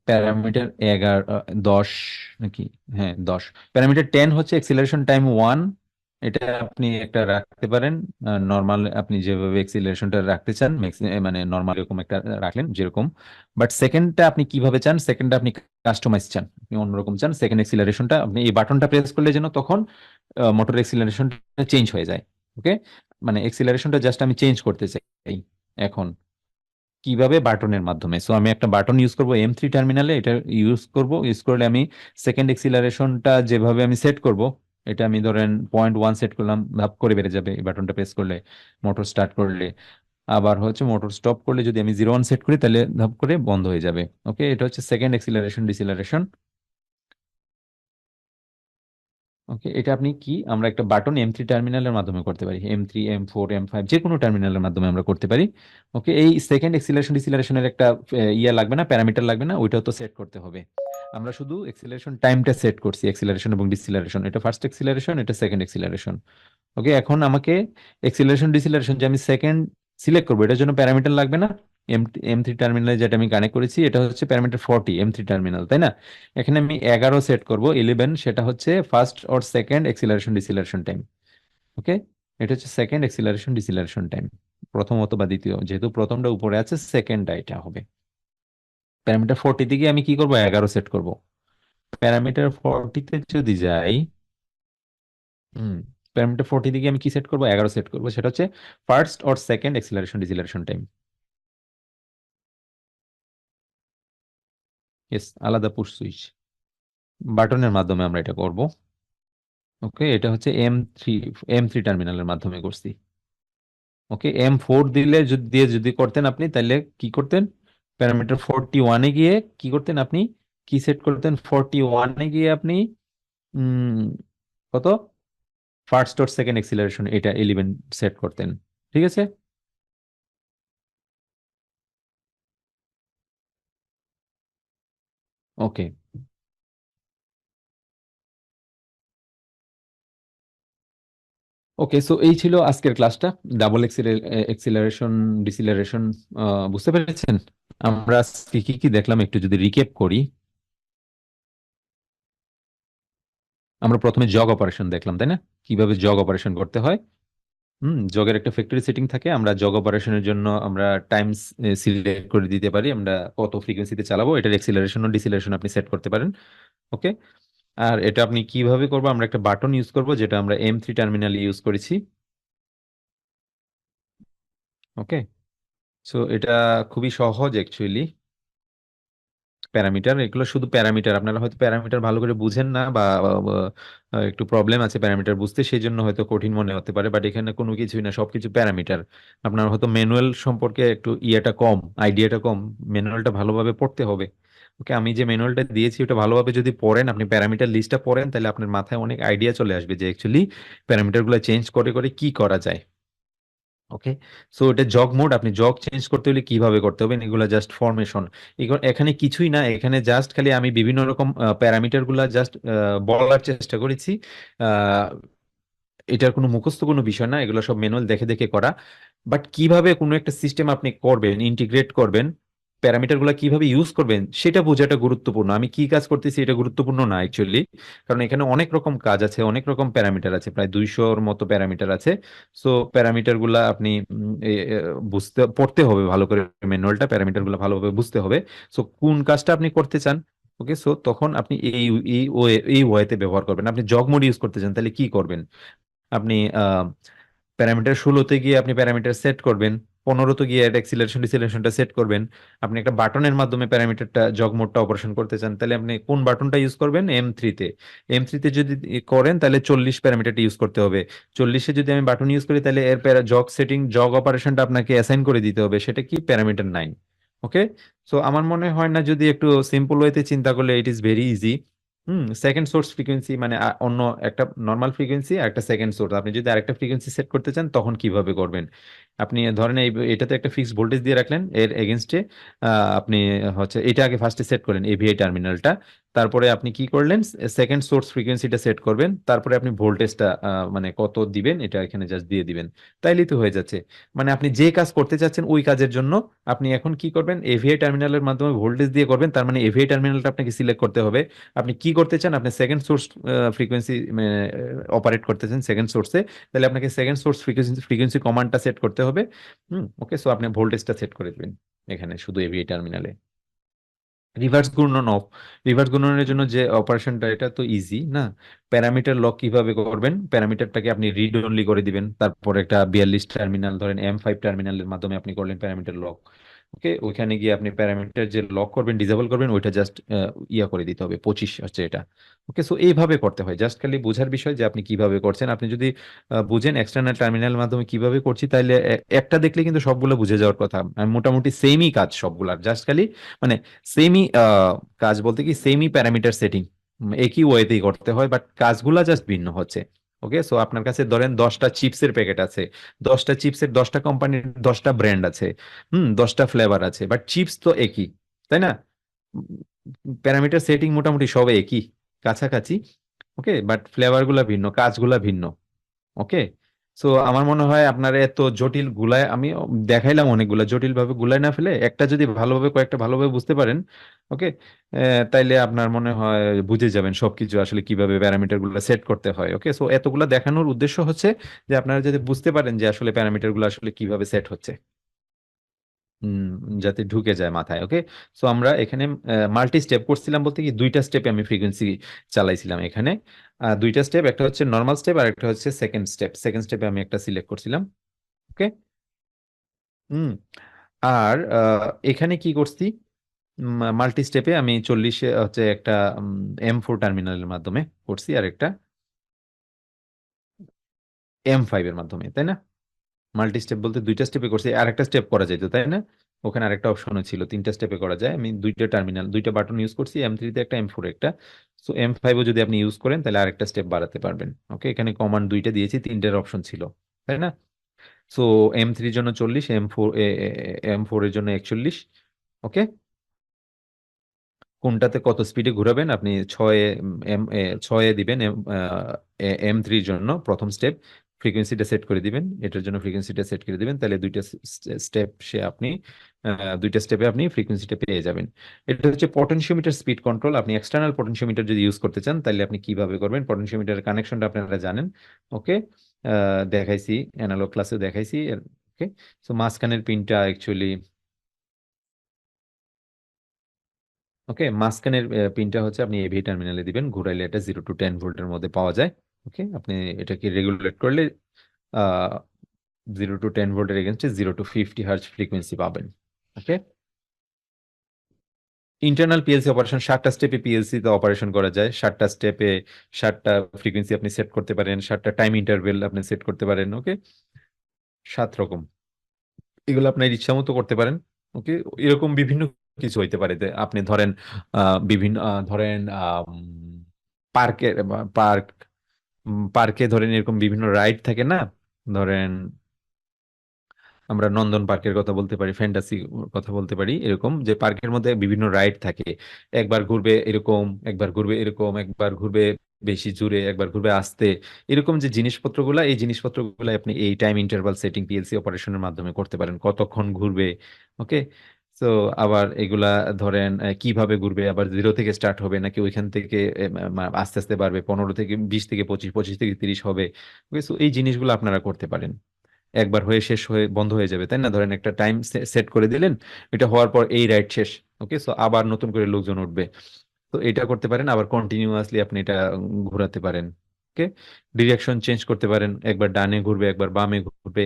A: প্যারামিটার 11, 10 নাকি, হ্যাঁ 10। প্যারামিটার 10 হচ্ছে এক্সিলারেশন টাইম 1। এটা আপনি একটা রাখতে পারেন নর্মাল, আপনি যেভাবে এক্সিলারেশনটা রাখতে চান মানে নর্মাল এরকম একটা রাখলেন যেরকম। বাট সেকেন্ডটা আপনি কিভাবে চান, সেকেন্ডটা আপনি কাস্টমাইজ চান, আপনি অন্যরকম চান। সেকেন্ড এক্সিলারেশনটা আপনি এই বাটনটা প্রেস করলে যেন তখন মোটর এক্সিলারেশনটা চেঞ্জ হয়ে যায়। ওকে, মানে এক্সিলারেশনটা জাস্ট আমি চেঞ্জ করতে চাই এখন। কিভাবে, বাটনের মাধ্যমে। সো আমি একটা বাটন ইউজ করব M3 টার্মিনালে, এটা ইউজ করলে আমি সেকেন্ড এক্সিলারেশনটা যেভাবে আমি সেট করব, এটা আমি ধরেন 0.1 সেট করলাম, ধাপ করে বেড়ে যাবে এই বাটনটা প্রেস করলে, মোটর স্টার্ট করলে। আবার হচ্ছে মোটর স্টপ করলে যদি আমি 0.1 সেট করি তাহলে ধাপ করে বন্ধ হয়ে যাবে। ওকে, এটা হচ্ছে সেকেন্ড এক্সিলারেশন ডিসিলারেশন। ওকে, এটা আপনি কি, আমরা একটা বাটন M3 টার্মিনালের মাধ্যমে করতে পারি, M3, M4, M5 যে কোনো টার্মিনালের মাধ্যমে আমরা করতে পারি। ওকে, এই সেকেন্ড এক্সিলারেশন ডিসিলারেশনের একটা লাগবে না, প্যারামিটার লাগবে না, ওইটাও তো সেট করতে হবে। আমরা শুধু এক্সিলারেশন টাইমটা সেট করছি, এক্সিলারেশন এবং ডিসিলারেশন, এটা ফার্স্ট এক্সিলারেশন, এটা সেকেন্ড এক্সিলারেশন। ওকে, এখন আমাকে এক্সিলারেশন ডিসিলারেশন যে আমি সেকেন্ড সিলেক্ট করবো, এটার জন্য প্যারামিটার লাগবে না। M3 টার্মিনালে যেটা আমি কানেক্ট করেছি এটা হচ্ছে প্যারামিটার 40, M3 টার্মিনাল, তাই না? এখানে আমি 11 সেট করব, 11, সেটা হচ্ছে first or second acceleration deceleration time. Okay, এটা হচ্ছে সেকেন্ড এক্সিলারেশন ডিসিলারেশন টাইম, প্রথম অথবা দ্বিতীয়, যেহেতু প্রথমটা উপরে আছে সেকেন্ডটা এটা হবে। প্যারামিটার 40 দিকে আমি কি করব, 11 সেট করব। প্যারামিটার 40-তে যদি যাই, হুম, প্যারামিটার 40 দিকে আমি কি সেট করব, 11 সেট করব, সেটা হচ্ছে first or second acceleration deceleration time. Yes, আলাদা পুশ সুইচ, বাটনের মাধ্যমে আমরা এটা করব। ওকে, এটা হচ্ছে M3 টার্মিনালের মাধ্যমে করছি। ওকে, M4 দিলে যদি করতেন আপনি, তাহলে কি করতেন, প্যারামিটার 41-এ গিয়ে কি করতেন আপনি, কি সেট করতেন, 41-এ গিয়ে আপনি উম কত, ফার্স্ট অর সেকেন্ড এক্সিলারেশন এটা 11 সেট করতেন। ঠিক আছে। ওকে। ওকে, সো এই ছিল আজকের ক্লাসটা, ডাবল এক্সিলারেশন ডিসিলারেশন। বুঝতে পেরেছেন আমরা আজকে কি কি দেখলাম, একটু যদি রিক্যাপ করি। আমরা প্রথমে জগ অপারেশন দেখলাম, তাই না? কিভাবে জগ অপারেশন করতে হয়। জগের একটা ফ্যাক্টরি সেটিং থাকে, আমরা জগ অপারেশনের জন্য আমরা টাইমস সিলেক্ট করে দিতে পারি, আমরা কত ফ্রিকোয়েন্সিতে চালাবো, এটার এক্সিলারেশন ও ডিসিলারেশন আপনি সেট করতে পারেন। ওকে। আর এটা আপনি কিভাবে করবো, আমরা একটা বাটন ইউজ করব যেটা আমরা M3 টার্মিনাল ইউজ করেছি। ওকে। সো এটা খুবই সহজ অ্যাকচুয়ালি। প্যারামিটার, এগুলো শুধু প্যারামিটার, আপনারা হয়তো প্যারামিটার ভালো করে বুঝেন না, বা একটু প্রবলেম আছে প্যারামিটার বুঝতে, সেই জন্য হয়তো কঠিন মনে হতে পারে, বাট এখানে কোনো কিছুই না, সবকিছু প্যারামিটার। আপনার হয়তো ম্যানুয়াল সম্পর্কে একটু ইয়েটা কম, আইডিয়াটা কম, ম্যানুয়ালটা ভালোভাবে পড়তে হবে। ওকে, আমি যে ম্যানুয়ালটা দিয়েছি ওটা ভালোভাবে যদি পড়েন, আপনি প্যারামিটার লিস্টটা পড়েন, তাহলে আপনার মাথায় অনেক আইডিয়া চলে আসবে যে অ্যাকচুয়ালি প্যারামিটারগুলো চেঞ্জ করে করে কি করা যায়। ওকে। সো এটা জগ মোড, আপনি জগ চেঞ্জ করতে হলে কিভাবে করতে হবে, এগুলো জাস্ট ফরমেশন। এখানে কিছুই না, এখানে জাস্ট খালি আমি বিভিন্ন রকম প্যারামিটার গুলা জাস্ট বলার চেষ্টা করেছি। আহ, এটার কোনো মুখস্থ কোনো বিষয় না, এগুলো সব ম্যানুয়াল দেখে দেখে করা। বাট কিভাবে কোনো একটা সিস্টেম আপনি করবেন, ইন্টিগ্রেট করবেন, প্যারামিটার গুলা কিভাবে ইউজ করবেন সেটা বোঝাটা গুরুত্বপূর্ণ। আমি কি কাজ করতেছি এটা গুরুত্বপূর্ণ না অ্যাকচুয়ালি, কারণ এখানে অনেক রকম কাজ আছে, অনেক রকম প্যারামিটার আছে, প্রায় 200-র মতো প্যারামিটার আছে। সো প্যারামিটার গুলা আপনি বুঝতে পড়তে হবে ভালো করে, ম্যানুয়ালটা প্যারামিটার গুলা ভালোভাবে বুঝতে হবে। সো কোন কাজটা আপনি করতে চান, ওকে, সো তখন আপনি এই ওয়েতে ব্যবহার করবেন। আপনি জগ মোড ইউজ করতে চান তাহলে কি করবেন, আপনি প্যারামিটার 16-তে গিয়ে আপনি প্যারামিটার সেট করবেন, 15-তে গিয়ে অ্যাক্সিলারেশন ডিসিলারেশনটা সেট করবেন। আপনি একটা বাটনের মাধ্যমে প্যারামিটারটা জগ মোডটা অপারেশন করতে চান, তাহলে আপনি কোন বাটনটা ইউজ করবেন, M3-তে। M3-তে যদি করেন তাহলে 40 প্যারামিটারটা ইউজ করতে হবে। 40-এ যদি আমি বাটন ইউজ করি তাহলে এর জগ সেটিং, জগ অপারেশনটা আপনাকে অ্যাসাইন করে দিতে হবে, সেটা কি, প্যারামিটার 9। ওকে। সো আমার মনে হয় না, যদি একটু সিম্পল ওয়েতে চিন্তা করলে it is very easy. Second source frequency মানে অন্য একটা নর্মাল ফ্রিকোয়েন্সি আর একটা সেকেন্ড সোর্স, আপনি যদি আরেকটা ফ্রিকোয়েন্সি সেট করতে চান তখন কিভাবে করবেন। আপনি ধরেন এটাতে একটা ফিক্সড ভোল্টেজ দিয়ে রাখলেন, এর এগেনস্টে আপনি হচ্ছে এটা আগে ফার্স্টে সেট করেন এভিআই টার্মিনালটা, তারপরে আপনি কি করলেন, সেকেন্ড সোর্স ফ্রিকোয়েন্সিটা সেট করবেন, তারপরে আপনি ভোল্টেজটা মানে কত দিবেন এটা এখানে জাস্ট দিয়ে দিবেন, তাইলেই তো হয়ে যাচ্ছে। মানে আপনি যে কাজ করতে চাচ্ছেন ওই কাজের জন্য আপনি এখন কি করবেন, এভিআই টার্মিনালের মাধ্যমে ভোল্টেজ দিয়ে করবেন, তার মানে এভিআই টার্মিনালটা আপনাকে সিলেক্ট করতে হবে। আপনি কি করতে চান, আপনি সেকেন্ড সোর্স ফ্রিকোয়েন্সি অপারেট করতে চান সেকেন্ড সোর্সে, তাহলে আপনাকে সেকেন্ড সোর্স ফ্রিকোয়েন্সি ফ্রিকোয়েন্সি কমান্ডটা সেট করতে হবে। ওকে, সো আপনি ভোল্টেজটা সেট করে দিবেন এখানে শুধু এভিএ টার্মিনালে। রিভার্স ঘূর্ণন অফ, রিভার্স ঘূর্ণনের জন্য যে অপারেশনটা, এটা তো ইজি না। প্যারামিটার লক কিভাবে করবেন, প্যারামিটারটাকে আপনি রিড অনলি করে দিবেন, তারপর একটা 42 টার্মিনাল ধরেন M5 টার্মিনালের মাধ্যমে আপনি করলেন প্যারামিটার লক। ওকে, ওইখানে গিয়ে আপনি প্যারামিটার যে লক করবেন, ডিসেবল করবেন, ওইটা জাস্ট ইয়া করে দিতে হবে, 25 হচ্ছে এটা। ওকে, সো এইভাবে করতে হয়, জাস্ট খালি বোঝার বিষয় যে আপনি কিভাবে করছেন। আপনি যদি বুঝেন এক্সটার্নাল টার্মিনাল মাধ্যমে কিভাবে করছি, তাহলে একটা দেখলে কিন্তু সবগুলো বুঝে যাওয়ার কথা। আমি মোটামুটি সেমই কাজ সবগুলার, জাস্ট খালি মানে সেমি কাজ বলতে কি সেমি প্যারামিটার সেটিং, একই ওয়েতেই করতে হয়, বাট কাজগুলা জাস্ট ভিন্ন হচ্ছে। ওকে, সো আপনার কাছে ধরেন 10টা চিপসের প্যাকেট আছে, 10টা চিপসের 10টা কোম্পানির 10টা ব্র্যান্ড আছে, 10টা ফ্লেভার আছে, বাট চিপস তো একই, তাই না? প্যারামিটার সেটিং মোটামুটি সব একই, কাছাকাছি। ওকে, বাট ফ্লেভার গুলা ভিন্ন, কাজগুলা ভিন্ন। ওকে। সো আমার মনে হয় আপনার এত জটিল গুলায় আমি দেখাইলাম, অনেকগুলা জটিল ভাবে গুলায় না ফেলে একটা যদি ভালোভাবে কয়েকটা ভালোভাবে বুঝতে পারেন, ওকে, তাইলে আপনার মনে হয় বুঝে যাবেন সবকিছু আসলে কিভাবে প্যারামিটার গুলো সেট করতে হয়। ওকে, সো এতগুলা দেখানোর উদ্দেশ্য হচ্ছে যে আপনারা যাতে বুঝতে পারেন যে আসলে প্যারামিটার গুলো আসলে কিভাবে সেট হচ্ছে, উম, যাতে ঢুকে যায় মাথায়। ওকে। সো আমরা এখানে মাল্টি স্টেপ করছিলাম বলতে কি দুইটা স্টেপে আমি ফ্রিকোয়েন্সি চালাইছিলাম এখানে। দুইটা স্টেপ, একটা হচ্ছে নর্মাল স্টেপ আর একটা হচ্ছে সেকেন্ড স্টেপ। সেকেন্ড স্টেপে আমি একটা সিলেক্ট করছিলাম। ওকে। হুম। আর এখানে কি করছি, মাল্টি স্টেপে আমি 40-এ হচ্ছে একটা M4 টার্মিনালের মাধ্যমে করছি, আর একটা M5 এর মাধ্যমে, তাই না? মাল্টি স্টেপ বলতে দুইটা স্টেপে করছি, আর একটা স্টেপ করা যেত, তাই না? ওখানে আরেকটা অপশনও ছিল, তিনটা স্টেপে করা যায়। আমি দুইটা টার্মিনাল, দুইটা বাটন ইউজ করছি, M3-তে একটা, M4-এ একটা। সো M5-ও যদি আপনি ইউজ করেন তাহলে আরেকটা স্টেপ বাড়াতে পারবেন। ওকে, এখানে কমান্ড দুইটা দিয়েছি, তিনটের অপশন ছিল, তাই না? সো M3-র জন্য 40, M4 এর জন্য 41। ওকে, কোনটাতে কত স্পিডে ঘোরাবেন আপনি, 6-এ দিবেন M3-র জন্য প্রথম স্টেপ, ফ্রিকোয়েন্সিটা সেট করে দিবেন, এটার জন্য ফ্রিকোয়েন্সিটা সেট করে দিবেন, তাহলে স্টেপ সে আপনি দুইটা স্টেপে আপনি ফ্রিকোয়েন্সিটা পেয়ে যাবেন। এটা হচ্ছে পটেনশিওমিটার স্পিড কন্ট্রোল। আপনি এক্সটার্নাল পটেনশিওমিটার যদি ইউজ করতে চান তাহলে আপনি কিভাবে করবেন, পটেনশিওমিটারের কানেকশনটা আপনারা জানেন। ওকে, দেখাইছি, অ্যানালগ ক্লাসে দেখাইছি। ওকে, সো মাঝখানের পিনটা অ্যাকচুয়ালি, ওকে, মাঝখানের পিনটা হচ্ছে আপনি এভি টার্মিনালে দিবেন, ঘুরাইলে এটা 0 to 10 ভোল্টের মধ্যে পাওয়া যায়। ওকে, আপনি এটাকে রেগুলেট করলে 0 to 10 ভোল্টের এগেনস্টে 0 to 50 হার্জ ফ্রিকোয়েন্সি পাবেন। ওকে, ইন্টারনাল পিএলসি অপারেশন 7টা স্টেপে পিএলসি তে অপারেশন করা যায়। 7টা স্টেপে 7টা ফ্রিকোয়েন্সি আপনি সেট করতে পারেন, 7টা টাইম ইন্টারভেল আপনি সেট করতে পারেন। ওকে, 7 রকম, এগুলো আপনার ইচ্ছা মতো করতে পারেন। ওকে, এরকম বিভিন্ন কিছু হইতে পারে যে আপনি ধরেন বিভিন্ন ধরেন পার্কে পার্ক পার্কে ধরেন এরকম বিভিন্ন রাইড থাকে না, ধরেন আমরা নন্দন পার্কের কথা বলতে পারি, ফ্যান্টাসি কথা বলতে পারি, এরকম যে পার্কের মধ্যে বিভিন্ন রাইড থাকে, একবার ঘুরবে এরকম, একবার ঘুরবে এরকম, একবার ঘুরবে বেশি জোরে, একবার ঘুরবে আস্তে, এরকম যে জিনিসপত্রগুলা, এই জিনিসপত্রগুলো আপনি এই টাইম ইন্টারভাল সেটিং পিএলসি অপারেশনের মাধ্যমে করতে পারেন, কতক্ষণ ঘুরবে। ওকে, তো আবার এগুলা ধরেন কিভাবে ঘুরবে, আবার 0 থেকে স্টার্ট হবে নাকি ওইখান থেকে আস্তে আস্তে বাড়বে, 15 থেকে 20 থেকে 25, 25 থেকে 30 হবে। ওকে, সো এই জিনিসগুলো আপনারা করতে পারেন। একবার হয়ে শেষ হয়ে বন্ধ হয়ে যাবে, তাই না? ধরেন একটা টাইম সেট করে দিলেন, এটা হওয়ার পর এই রাইড শেষ। ওকে, সো আবার নতুন করে লোকজন উঠবে। তো এটা করতে পারেন, আবার কন্টিনিউয়াসলি আপনি এটা ঘোরাতে পারেন। ওকে, ডিরেকশন চেঞ্জ করতে পারেন, একবার ডানে ঘুরবে, একবার বামে ঘুরবে।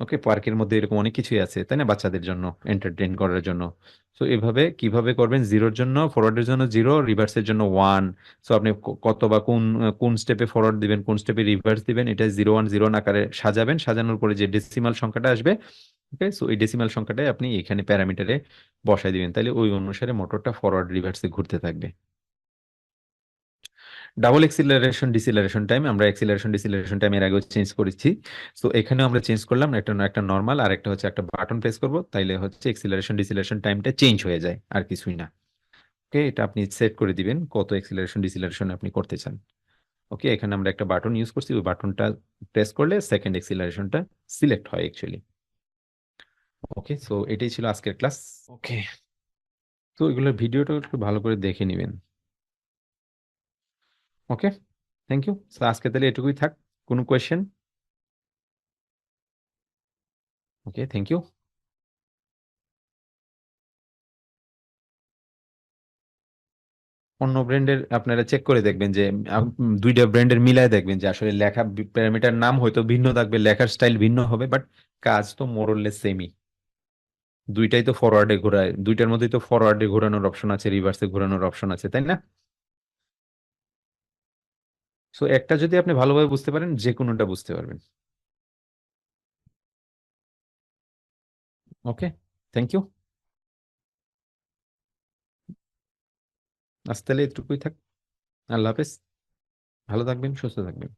A: ওকে, পার্কের মধ্যে এরকম অনেক কিছুই আছে, তাই না, বাচ্চাদের জন্য এন্টারটেইন করার জন্য। তো এভাবে কিভাবে করবেন, জিরোর জন্য ফরওয়ার্ডের জন্য 0, রিভার্সের জন্য 1। সো আপনি কত বা কোন কোন স্টেপে ফরওয়ার্ড দিবেন, কোন স্টেপে রিভার্স দিবেন, এটা 0 1 0 আকারে সাজাবেন। সাজানোর পরে যে ডেসিমাল সংখ্যাটা আসবে, ওকে, সো এই ডেসিমাল সংখ্যাটাই আপনি এখানে প্যারামিটারে বসাই দিবেন, তাহলে ওই অনুসারে মোটরটা ফরওয়ার্ড রিভার্সে ঘুরতে থাকবে। ডাবল এক্সিলারেশন ডিসিলারেশন টাইম, আমরা এক্সিলারেশন ডিসিলারেশন টাইম এর আগেও চেঞ্জ করেছি। সো এখানেও আমরা চেঞ্জ করলাম, একটা একটা নর্মাল আর একটা হচ্ছে একটা বাটন প্রেস করব, তাইলে হচ্ছে এক্সিলারেশন ডিসিলারেশন টাইমটা চেঞ্জ হয়ে যায়, আর কিছুই না। ওকে, এটা আপনি সেট করে দিবেন কত এক্সিলারেশন ডিসিলারেশন আপনি করতে চান। ওকে, এখানে আমরা একটা বাটন ইউজ করছি, ওই বাটনটা প্রেস করলে সেকেন্ড এক্সিলারেশনটা সিলেক্ট হয় অ্যাকচুয়ালি। ওকে, সো এটাই ছিল আজকের ক্লাস। ওকে, তো এগুলোর ভিডিওটা একটু ভালো করে দেখে নেবেন। ওকে, থ্যাংক ইউ। আজকে তাহলে এটুকুই থাক। কোনো কোয়েশ্চেন? Okay, thank you. অন্য ব্র্যান্ডের আপনারা চেক করে দেখবেন যে দুইটা ব্র্যান্ডের মিলায় দেখবেন যে আসলে লেখা প্যারামিটার নাম হয়তো ভিন্ন থাকবে, লেখার স্টাইল ভিন্ন হবে, বাট কাজ তো মোরলেস সেমই। দুইটাই তো ফরওয়ার্ডে ঘোরায়, দুইটার মধ্যেই তো ফরওয়ার্ডে ঘোরানোর অপশন আছে, রিভার্সে ঘোরানোর অপশন আছে, তাই না? সো একটা যদি আপনি ভালোভাবে বুঝতে পারেন, যে কোনোটা বুঝতে পারবেন। ওকে, থ্যাংক ইউ। আজ তাহলে এটুকুই থাক। আল্লাহ হাফেজ। ভালো থাকবেন, সুস্থ থাকবেন।